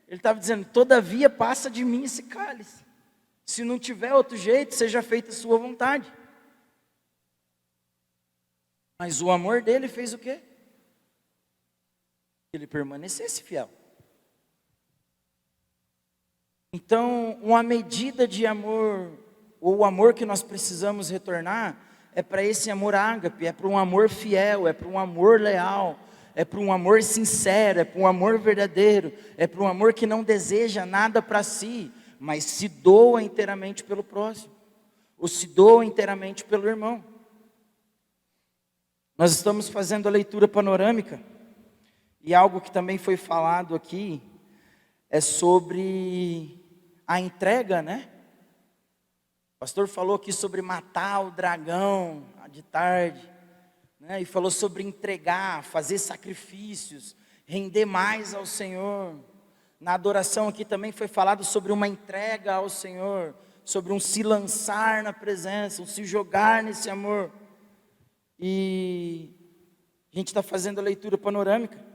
Ele estava dizendo, todavia passa de mim esse cálice. Se não tiver outro jeito, seja feita a sua vontade. Mas o amor dele fez o quê? Que ele permanecesse fiel. Então, uma medida de amor, ou o amor que nós precisamos retornar, é para esse amor ágape, é para um amor fiel, é para um amor leal, é para um amor sincero, é para um amor verdadeiro, é para um amor que não deseja nada para si, mas se doa inteiramente pelo próximo, ou se doa inteiramente pelo irmão. Nós estamos fazendo a leitura panorâmica, e algo que também foi falado aqui, é sobre a entrega, né? O pastor falou aqui sobre matar o dragão de tarde, né? E falou sobre entregar, fazer sacrifícios, render mais ao Senhor. Na adoração aqui também foi falado sobre uma entrega ao Senhor, sobre um se lançar na presença, um se jogar nesse amor. E a gente está fazendo a leitura panorâmica,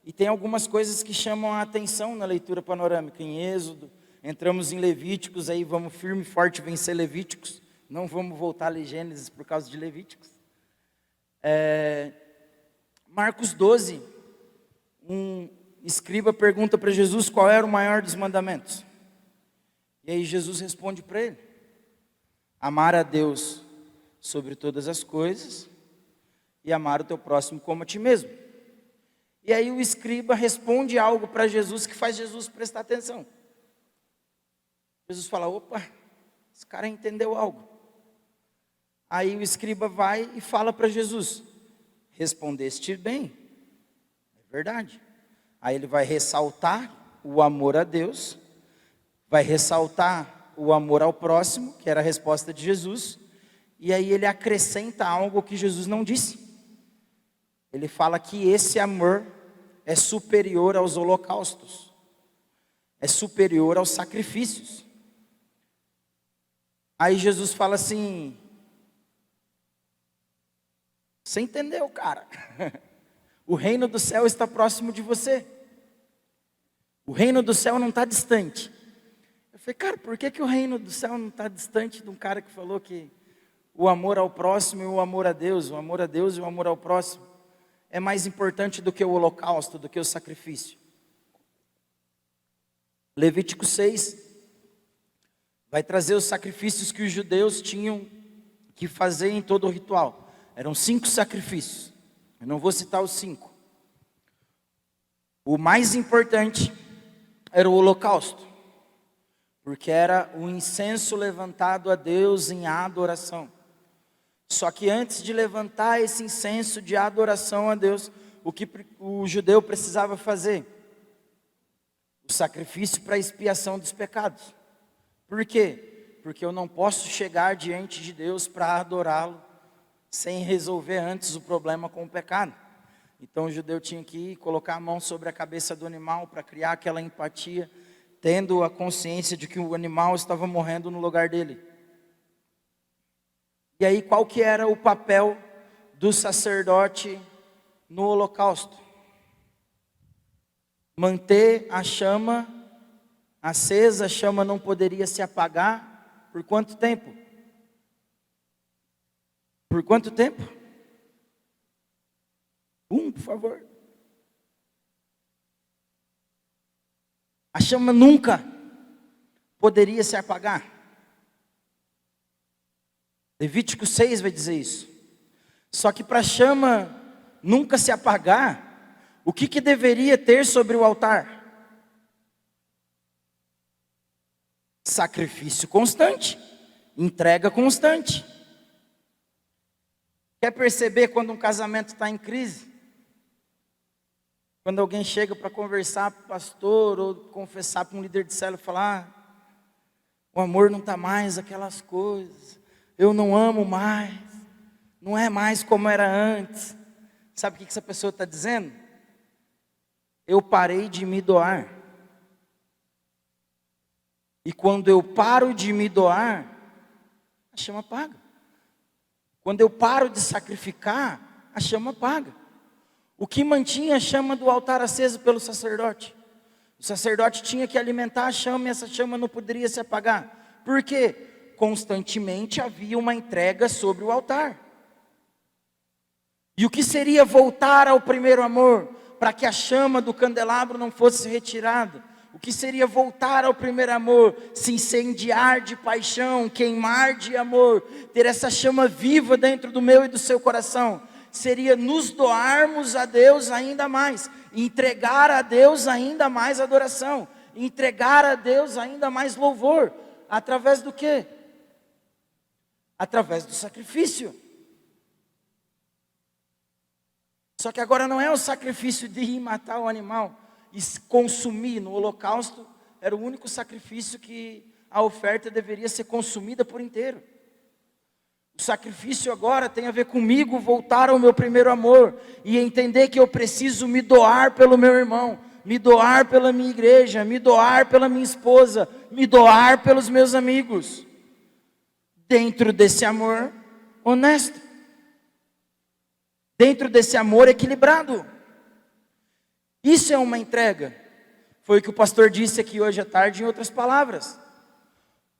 e tem algumas coisas que chamam a atenção na leitura panorâmica. Em Êxodo, entramos em Levíticos, aí vamos firme e forte vencer Levíticos, não vamos voltar a ler Gênesis por causa de Levíticos. Marcos 12, um escriba pergunta para Jesus qual era o maior dos mandamentos. E aí Jesus responde para ele: amar a Deus sobre todas as coisas e amar o teu próximo como a ti mesmo. E aí o escriba responde algo para Jesus que faz Jesus prestar atenção. Jesus fala, opa, esse cara entendeu algo. Aí o escriba vai e fala para Jesus, respondeste bem, é verdade. Aí ele vai ressaltar o amor a Deus, vai ressaltar o amor ao próximo, que era a resposta de Jesus, e aí ele acrescenta algo que Jesus não disse. Ele fala que esse amor é superior aos holocaustos, é superior aos sacrifícios. Aí Jesus fala assim, você entendeu, cara? O reino do céu está próximo de você. O reino do céu não está distante. Eu falei, cara, por que o reino do céu não está distante de um cara que falou que o amor ao próximo e o amor a Deus e o amor ao próximo é mais importante do que o holocausto, do que o sacrifício? Levítico 6 vai trazer os sacrifícios que os judeus tinham que fazer em todo o ritual. Eram 5 sacrifícios. Eu não vou citar os 5. O mais importante era o holocausto, porque era o incenso levantado a Deus em adoração. Só que antes de levantar esse incenso de adoração a Deus, o que o judeu precisava fazer? O sacrifício para expiação dos pecados. Por quê? Porque eu não posso chegar diante de Deus para adorá-lo sem resolver antes o problema com o pecado. Então o judeu tinha que colocar a mão sobre a cabeça do animal para criar aquela empatia, tendo a consciência de que o animal estava morrendo no lugar dele. E aí qual que era o papel do sacerdote no holocausto? Manter a chama acesa, a chama não poderia se apagar. Por quanto tempo? Por quanto tempo? Por favor. A chama nunca poderia se apagar. Levítico 6 vai dizer isso. Só que para a chama nunca se apagar, o que deveria ter sobre o altar? Sacrifício constante, entrega constante. Quer perceber quando um casamento está em crise? Quando alguém chega para conversar com o pastor ou confessar para um líder de célula, falar: o amor não está mais aquelas coisas, eu não amo mais, não é mais como era antes. Sabe o que essa pessoa está dizendo? Eu parei de me doar. E quando eu paro de me doar, a chama apaga. Quando eu paro de sacrificar, a chama apaga. O que mantinha a chama do altar acesa pelo sacerdote? O sacerdote tinha que alimentar a chama e essa chama não poderia se apagar. Por quê? Constantemente havia uma entrega sobre o altar. E o que seria voltar ao primeiro amor, para que a chama do candelabro não fosse retirada? O que seria voltar ao primeiro amor? Se incendiar de paixão, queimar de amor, ter essa chama viva dentro do meu e do seu coração. Seria nos doarmos a Deus ainda mais, entregar a Deus ainda mais adoração, entregar a Deus ainda mais louvor. Através do quê? Através do sacrifício. Só que agora não é o sacrifício de ir matar o animal e consumir. No holocausto era o único sacrifício que a oferta deveria ser consumida por inteiro. O sacrifício agora tem a ver comigo voltar ao meu primeiro amor e entender que eu preciso me doar pelo meu irmão, me doar pela minha igreja, me doar pela minha esposa, me doar pelos meus amigos, dentro desse amor honesto, dentro desse amor equilibrado. Isso é uma entrega. Foi o que o pastor disse aqui hoje à tarde, em outras palavras.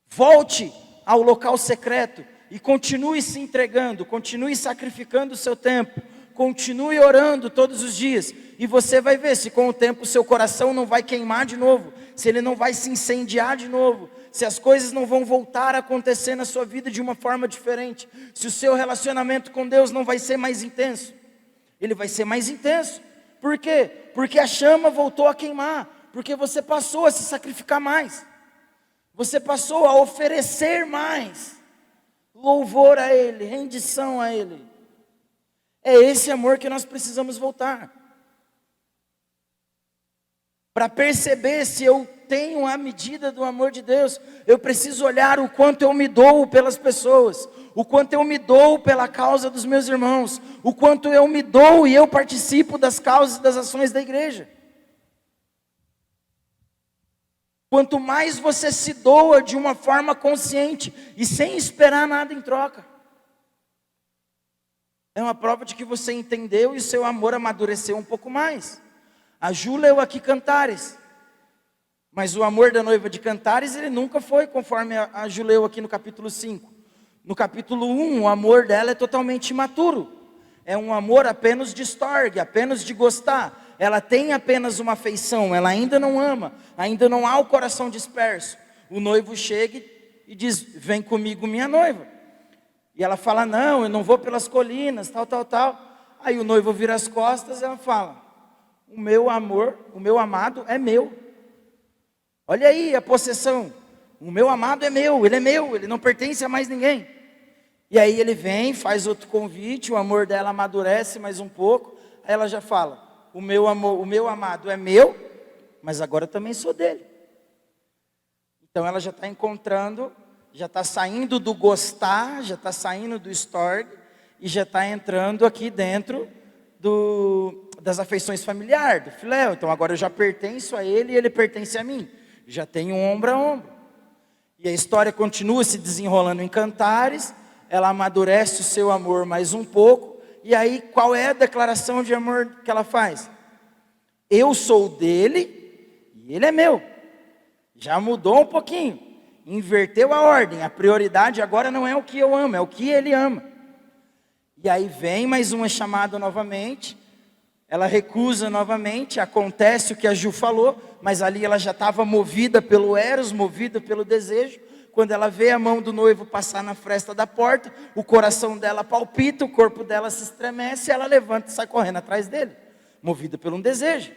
Volte ao local secreto e continue se entregando, continue sacrificando o seu tempo, continue orando todos os dias, e você vai ver se com o tempo o seu coração não vai queimar de novo, se ele não vai se incendiar de novo, se as coisas não vão voltar a acontecer na sua vida de uma forma diferente, se o seu relacionamento com Deus não vai ser mais intenso. Ele vai ser mais intenso. Por quê? Porque a chama voltou a queimar, porque você passou a se sacrificar mais, você passou a oferecer mais louvor a Ele, rendição a Ele. É esse amor que nós precisamos voltar. Para perceber se eu tenho a medida do amor de Deus, eu preciso olhar o quanto eu me dou pelas pessoas, o quanto eu me dou pela causa dos meus irmãos, o quanto eu me dou e eu participo das causas e das ações da igreja. Quanto mais você se doa de uma forma consciente e sem esperar nada em troca, é uma prova de que você entendeu e o seu amor amadureceu um pouco mais. A Ju leu aqui Cantares, mas o amor da noiva de Cantares, ele nunca foi conforme a Ju leu aqui no capítulo 5. No capítulo 1, o amor dela é totalmente imaturo. É um amor apenas de estorgue, apenas de gostar. Ela tem apenas uma afeição, ela ainda não ama, ainda não há o coração disperso. O noivo chega e diz: vem comigo, minha noiva. E ela fala: não, eu não vou pelas colinas, tal. Aí o noivo vira as costas e ela fala: o meu amor, o meu amado é meu. Olha aí a possessão. O meu amado é meu, ele não pertence a mais ninguém. E aí ele vem, faz outro convite, o amor dela amadurece mais um pouco. Aí ela já fala: o meu amor, o meu amado é meu, mas agora eu também sou dele. Então ela já está encontrando, já está saindo do gostar, já está saindo do estorgue e já está entrando aqui dentro das afeições familiares, do filéu. Então agora eu já pertenço a ele e ele pertence a mim. Já tenho um ombro a ombro. E a história continua se desenrolando em Cantares. Ela amadurece o seu amor mais um pouco. E aí, qual é a declaração de amor que ela faz? Eu sou dele e ele é meu. Já mudou um pouquinho. Inverteu a ordem. A prioridade agora não é o que eu amo, é o que ele ama. E aí vem mais uma chamada novamente. Ela recusa novamente. Acontece o que a Ju falou. Mas ali ela já estava movida pelo eros, movida pelo desejo. Quando ela vê a mão do noivo passar na fresta da porta, o coração dela palpita, o corpo dela se estremece, ela levanta e sai correndo atrás dele, movida por um desejo.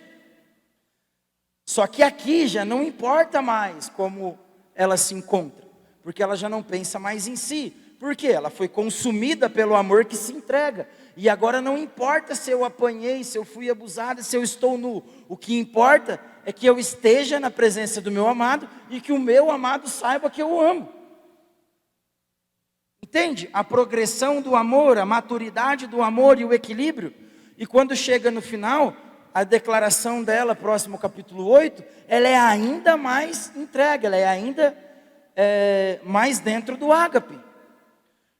Só que aqui já não importa mais como ela se encontra, porque ela já não pensa mais em si, Por quê? Ela foi consumida pelo amor que se entrega. E agora não importa se eu apanhei, se eu fui abusada, se eu estou nu. O que importa é que eu esteja na presença do meu amado e que o meu amado saiba que eu o amo. Entende? A progressão do amor, a maturidade do amor e o equilíbrio. E quando chega no final, a declaração dela, próximo ao capítulo 8, ela é ainda mais entregue, ela é ainda mais dentro do ágape.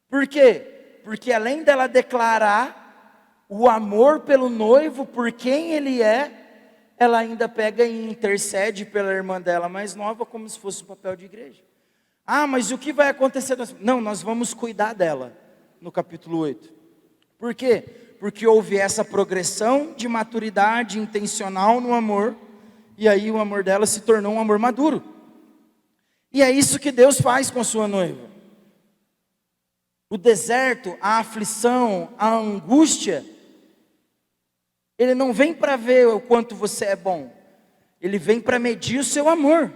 Por quê? Porque além dela declarar o amor pelo noivo, por quem ele é, ela ainda pega e intercede pela irmã dela mais nova, como se fosse um papel de igreja. Ah, mas o que vai acontecer? Não, nós vamos cuidar dela, no capítulo 8. Por quê? Porque houve essa progressão de maturidade intencional no amor, e aí o amor dela se tornou um amor maduro. E é isso que Deus faz com a sua noiva. O deserto, a aflição, a angústia, ele não vem para ver o quanto você é bom, ele vem para medir o seu amor.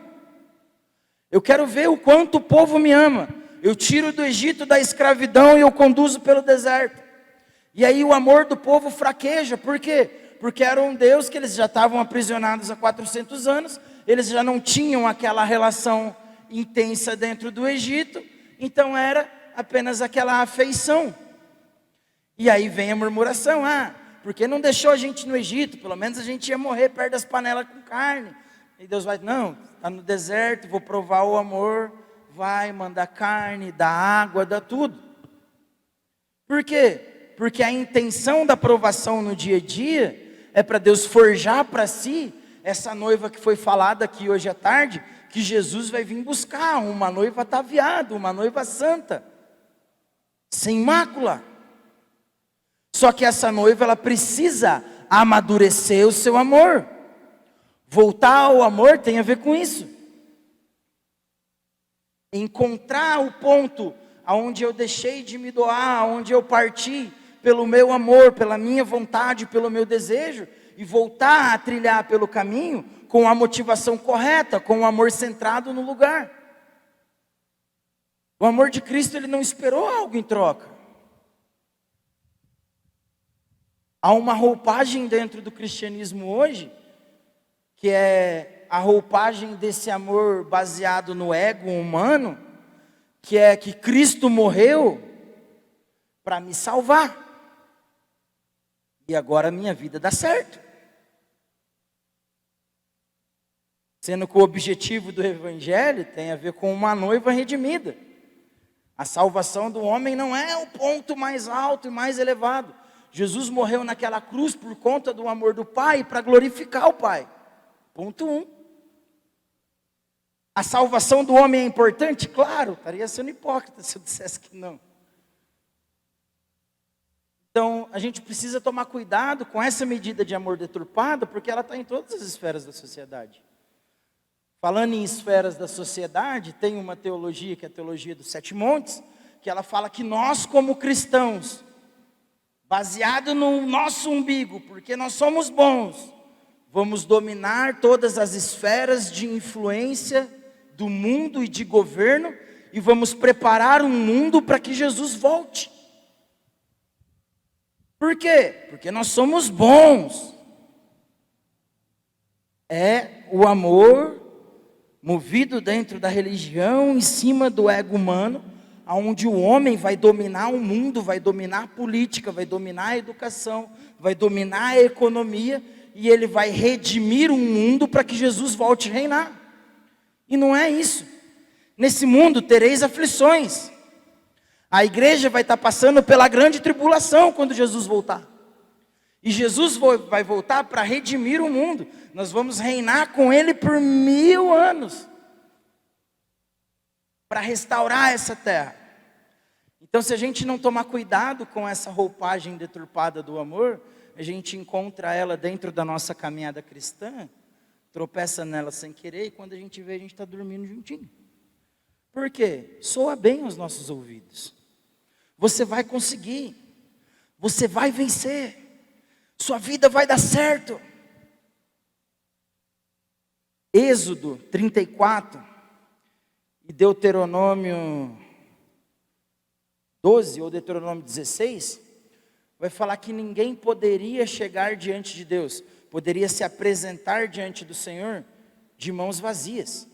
Eu quero ver o quanto o povo me ama. Eu tiro do Egito da escravidão e eu conduzo pelo deserto. E aí o amor do povo fraqueja. Por quê? Porque era um Deus que eles já estavam aprisionados há 400 anos. Eles já não tinham aquela relação intensa dentro do Egito. Então era apenas aquela afeição. E aí vem a murmuração. Ah, porque não deixou a gente no Egito? Pelo menos a gente ia morrer perto das panelas com carne. E Deus vai, não, está no deserto, vou provar o amor, vai mandar carne, dá água, dá tudo. Por quê? Porque a intenção da provação no dia a dia é para Deus forjar para si essa noiva que foi falada aqui hoje à tarde, que Jesus vai vir buscar, uma noiva ataviada, uma noiva santa, sem mácula. Só que essa noiva, ela precisa amadurecer o seu amor. Voltar ao amor tem a ver com isso. Encontrar o ponto aonde eu deixei de me doar, aonde eu parti pelo meu amor, pela minha vontade, pelo meu desejo, e voltar a trilhar pelo caminho com a motivação correta, com o amor centrado no lugar. O amor de Cristo, ele não esperou algo em troca. Há uma roupagem dentro do cristianismo hoje, que é a roupagem desse amor baseado no ego humano, que é que Cristo morreu para me salvar, e agora a minha vida dá certo. Sendo que o objetivo do Evangelho tem a ver com uma noiva redimida. A salvação do homem não é o ponto mais alto e mais elevado. Jesus morreu naquela cruz por conta do amor do Pai, para glorificar o Pai. Ponto 1. A salvação do homem é importante? Claro, estaria sendo hipócrita se eu dissesse que não. Então, a gente precisa tomar cuidado com essa medida de amor deturpada, porque ela está em todas as esferas da sociedade. Falando em esferas da sociedade, tem uma teologia, que é a teologia dos 7 montes, que ela fala que nós, como cristãos, baseado no nosso umbigo, porque nós somos bons, vamos dominar todas as esferas de influência do mundo e de governo, e vamos preparar um mundo para que Jesus volte. Por quê? Porque nós somos bons. É o amor movido dentro da religião, em cima do ego humano, onde o homem vai dominar o mundo, vai dominar a política, vai dominar a educação, vai dominar a economia, e ele vai redimir um mundo para que Jesus volte a reinar. E não é isso. Nesse mundo tereis aflições. A igreja vai estar passando pela grande tribulação quando Jesus voltar. E Jesus vai voltar para redimir o mundo. Nós vamos reinar com Ele por 1000 anos. Para restaurar essa terra. Então, se a gente não tomar cuidado com essa roupagem deturpada do amor, a gente encontra ela dentro da nossa caminhada cristã, tropeça nela sem querer, e quando a gente vê, a gente está dormindo juntinho. Por quê? Soa bem aos nossos ouvidos. Você vai conseguir. Você vai vencer. Sua vida vai dar certo. Êxodo 34 e Deuteronômio 12 ou Deuteronômio 16, vai falar que ninguém poderia chegar diante de Deus, poderia se apresentar diante do Senhor de mãos vazias.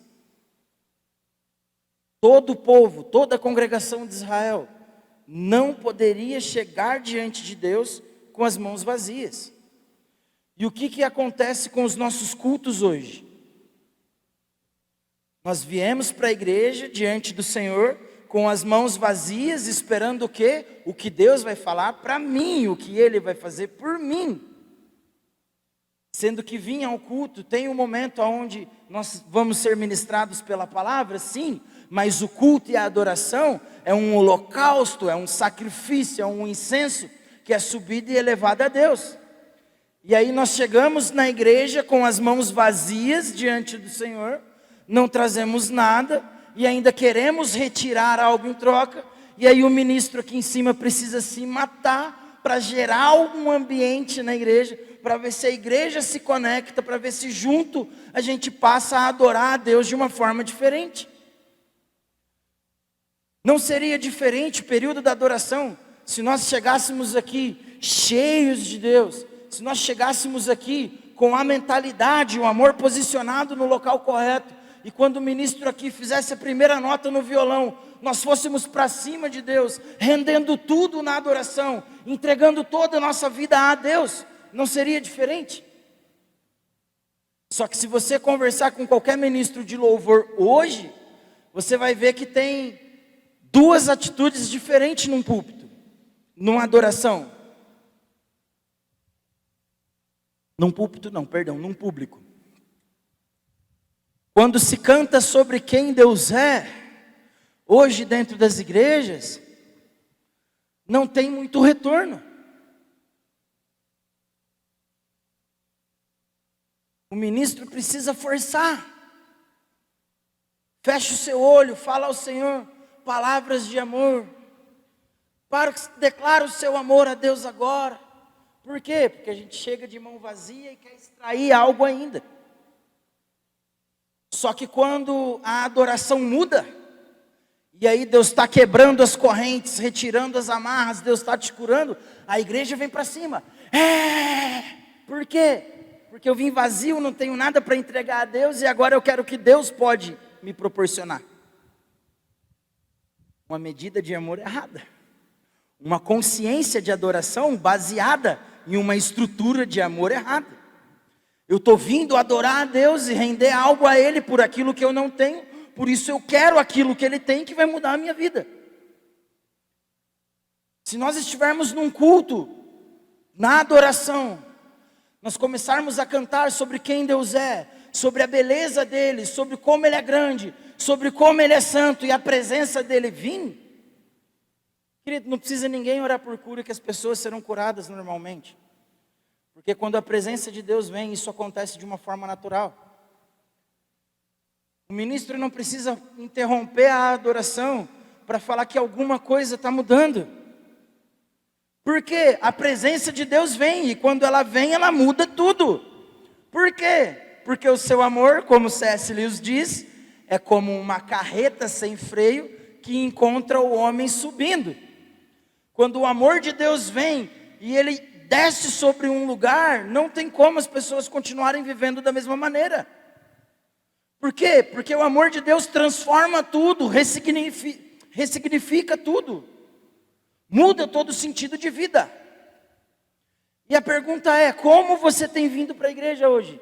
Todo o povo, toda a congregação de Israel não poderia chegar diante de Deus com as mãos vazias. E o que acontece com os nossos cultos hoje? Nós viemos para a igreja diante do Senhor com as mãos vazias, esperando o quê? O que Deus vai falar para mim, o que Ele vai fazer por mim. Sendo que vir ao culto, tem um momento onde nós vamos ser ministrados pela palavra, sim, mas o culto e a adoração é um holocausto, é um sacrifício, é um incenso que é subido e elevado a Deus. E aí nós chegamos na igreja com as mãos vazias diante do Senhor, não trazemos nada e ainda queremos retirar algo em troca, e aí o ministro aqui em cima precisa se matar para gerar um ambiente na igreja, para ver se a igreja se conecta, para ver se junto a gente passa a adorar a Deus de uma forma diferente. Não seria diferente o período da adoração se nós chegássemos aqui cheios de Deus, se nós chegássemos aqui com a mentalidade, o amor posicionado no local correto, e quando o ministro aqui fizesse a primeira nota no violão, nós fôssemos para cima de Deus, rendendo tudo na adoração, entregando toda a nossa vida a Deus, não seria diferente? Só que se você conversar com qualquer ministro de louvor hoje, você vai ver que tem duas atitudes diferentes num púlpito, numa adoração. Num púlpito não, perdão, num público. Quando se canta sobre quem Deus é, hoje dentro das igrejas, não tem muito retorno. O ministro precisa forçar. Fecha o seu olho, fala ao Senhor palavras de amor. Declara o seu amor a Deus agora. Por quê? Porque a gente chega de mão vazia e quer extrair algo ainda. Só que quando a adoração muda, e aí Deus está quebrando as correntes, retirando as amarras, Deus está te curando, a igreja vem para cima. Por quê? Porque eu vim vazio, não tenho nada para entregar a Deus, e agora eu quero o que Deus pode me proporcionar. Uma medida de amor errada. Uma consciência de adoração baseada em uma estrutura de amor errada. Eu estou vindo adorar a Deus e render algo a Ele por aquilo que eu não tenho, por isso eu quero aquilo que Ele tem que vai mudar a minha vida. Se nós estivermos num culto, na adoração, nós começarmos a cantar sobre quem Deus é, sobre a beleza dEle, sobre como Ele é grande, sobre como Ele é santo e a presença dEle vir, querido, não precisa ninguém orar por cura que as pessoas serão curadas normalmente. Porque quando a presença de Deus vem, isso acontece de uma forma natural. O ministro não precisa interromper a adoração para falar que alguma coisa está mudando. Porque a presença de Deus vem, e quando ela vem, ela muda tudo. Por quê? Porque o seu amor, como C.S. Lewis diz, é como uma carreta sem freio que encontra o homem subindo. Quando o amor de Deus vem e Ele desce sobre um lugar, não tem como as pessoas continuarem vivendo da mesma maneira. Por quê? Porque o amor de Deus transforma tudo, ressignifica tudo, muda todo o sentido de vida. E a pergunta é, como você tem vindo para a igreja hoje?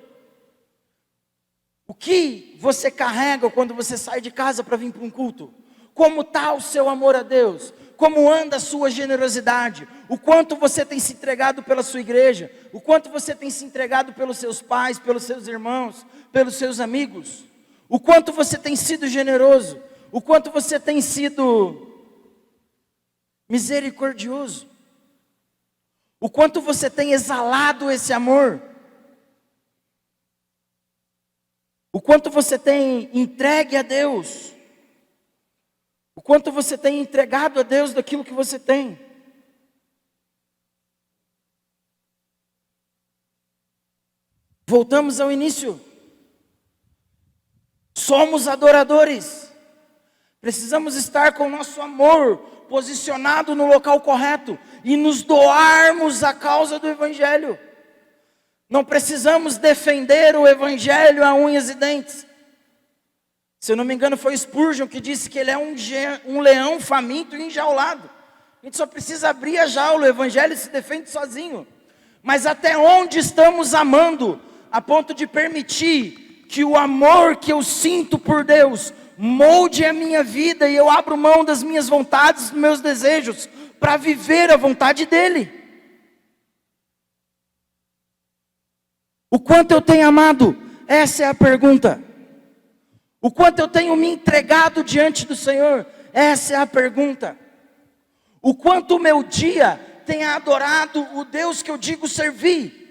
O que você carrega quando você sai de casa para vir para um culto? Como está o seu amor a Deus? Como anda a sua generosidade? O quanto você tem se entregado pela sua igreja? O quanto você tem se entregado pelos seus pais, pelos seus irmãos, pelos seus amigos? O quanto você tem sido generoso? O quanto você tem sido misericordioso? O quanto você tem exalado esse amor? O quanto você tem entregue a Deus? O quanto você tem entregado a Deus daquilo que você tem? Voltamos ao início. Somos adoradores. Precisamos estar com o nosso amor posicionado no local correto e nos doarmos à causa do Evangelho. Não precisamos defender o Evangelho a unhas e dentes. Se eu não me engano, foi Spurgeon que disse que ele é um leão faminto e enjaulado. A gente só precisa abrir a jaula, o Evangelho se defende sozinho. Mas até onde estamos amando, a ponto de permitir que o amor que eu sinto por Deus molde a minha vida e eu abro mão das minhas vontades, dos meus desejos, para viver a vontade dEle? O quanto eu tenho amado? Essa é a pergunta. O quanto eu tenho me entregado diante do Senhor? Essa é a pergunta. O quanto o meu dia tem adorado o Deus que eu digo servir?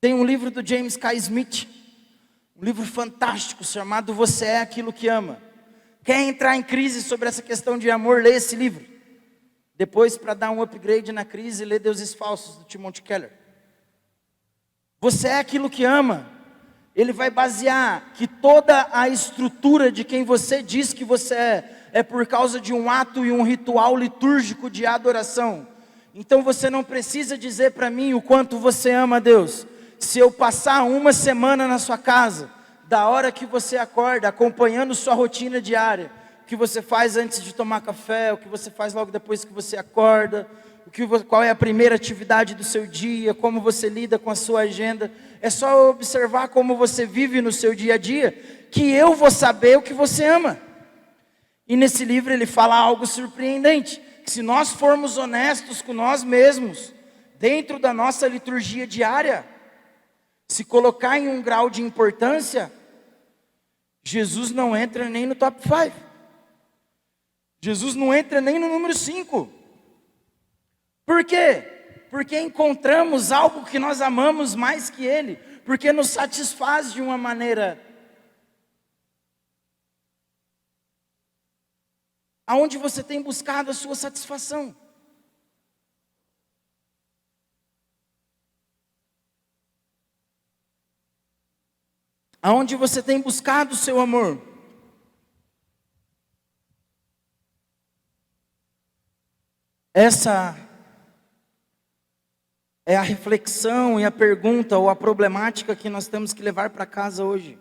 Tem um livro do James K. Smith, um livro fantástico chamado Você é Aquilo que Ama. Quer entrar em crise sobre essa questão de amor, lê esse livro. Depois, para dar um upgrade na crise, lê Deuses Falsos, do Timothy Keller. Você é aquilo que ama. Ele vai basear que toda a estrutura de quem você diz que você é por causa de um ato e um ritual litúrgico de adoração. Então você não precisa dizer para mim o quanto você ama a Deus. Se eu passar uma semana na sua casa, da hora que você acorda, acompanhando sua rotina diária, o que você faz antes de tomar café, o que você faz logo depois que você acorda, qual é a primeira atividade do seu dia, como você lida com a sua agenda, é só observar como você vive no seu dia a dia, que eu vou saber o que você ama. E nesse livro ele fala algo surpreendente, que se nós formos honestos com nós mesmos, dentro da nossa liturgia diária, se colocar em um grau de importância, Jesus não entra nem no top 5. Jesus não entra nem no número 5. Por quê? Porque encontramos algo que nós amamos mais que Ele, porque nos satisfaz de uma maneira. Aonde você tem buscado a sua satisfação? Aonde você tem buscado o seu amor? Essa é a reflexão e a pergunta ou a problemática que nós temos que levar para casa hoje.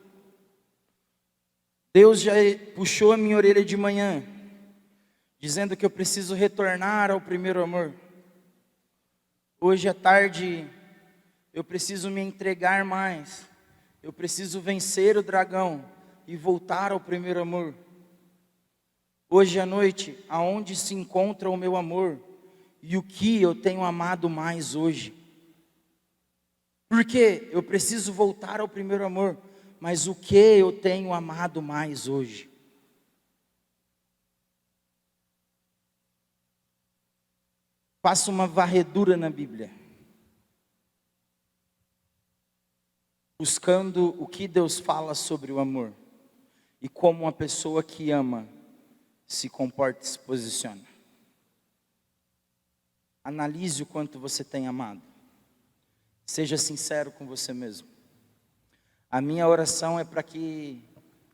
Deus já puxou a minha orelha de manhã, dizendo que eu preciso retornar ao primeiro amor. Hoje à tarde, eu preciso me entregar mais. Eu preciso vencer o dragão e voltar ao primeiro amor. Hoje à noite, aonde se encontra o meu amor? E o que eu tenho amado mais hoje? Porque eu preciso voltar ao primeiro amor, mas o que eu tenho amado mais hoje? Faça uma varredura na Bíblia, buscando o que Deus fala sobre o amor e como uma pessoa que ama se comporta e se posiciona. Analise o quanto você tem amado. Seja sincero com você mesmo. A minha oração é para que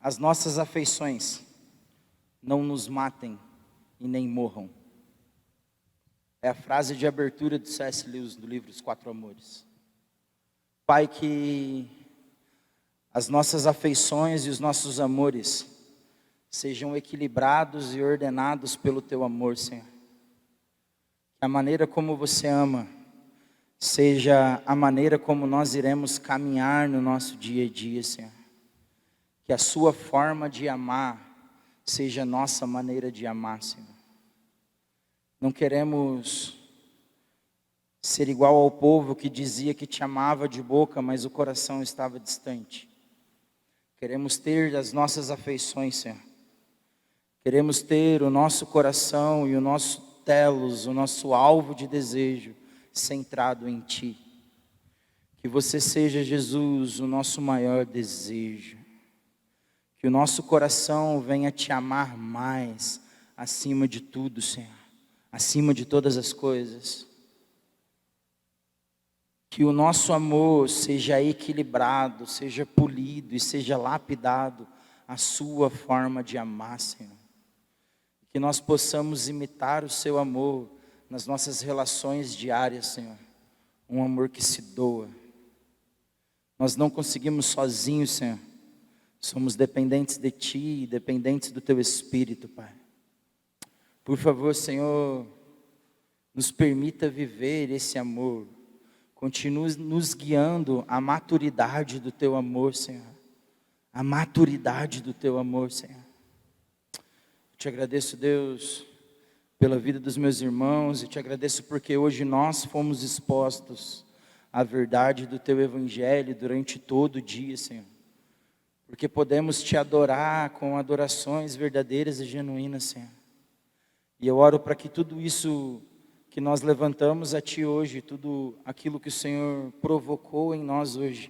as nossas afeições não nos matem e nem morram. É a frase de abertura de C.S. Lewis do livro Os Quatro Amores. Pai, que as nossas afeições e os nossos amores sejam equilibrados e ordenados pelo Teu amor, Senhor. Que a maneira como você ama seja a maneira como nós iremos caminhar no nosso dia a dia, Senhor. Que a sua forma de amar seja a nossa maneira de amar, Senhor. Não queremos ser igual ao povo que dizia que te amava de boca, mas o coração estava distante. Queremos ter as nossas afeições, Senhor. Queremos ter o nosso coração e o nosso telos, o nosso alvo de desejo centrado em Ti. Que você seja, Jesus, o nosso maior desejo. Que o nosso coração venha Te amar mais, acima de tudo, Senhor. Acima de todas as coisas. Que o nosso amor seja equilibrado, seja polido e seja lapidado a sua forma de amar, Senhor. Que nós possamos imitar o seu amor nas nossas relações diárias, Senhor. Um amor que se doa. Nós não conseguimos sozinhos, Senhor. Somos dependentes de Ti, dependentes do Teu Espírito, Pai. Por favor, Senhor, nos permita viver esse amor. Continue nos guiando à maturidade do Teu amor, Senhor. A maturidade do Teu amor, Senhor. Eu te agradeço, Deus, pela vida dos meus irmãos. Eu te agradeço porque hoje nós fomos expostos à verdade do Teu Evangelho durante todo o dia, Senhor. Porque podemos Te adorar com adorações verdadeiras e genuínas, Senhor. E eu oro para que tudo isso que nós levantamos a Ti hoje, tudo aquilo que o Senhor provocou em nós hoje,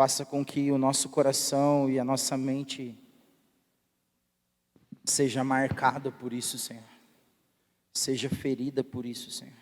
faça com que o nosso coração e a nossa mente seja marcada por isso, Senhor. Seja ferida por isso, Senhor.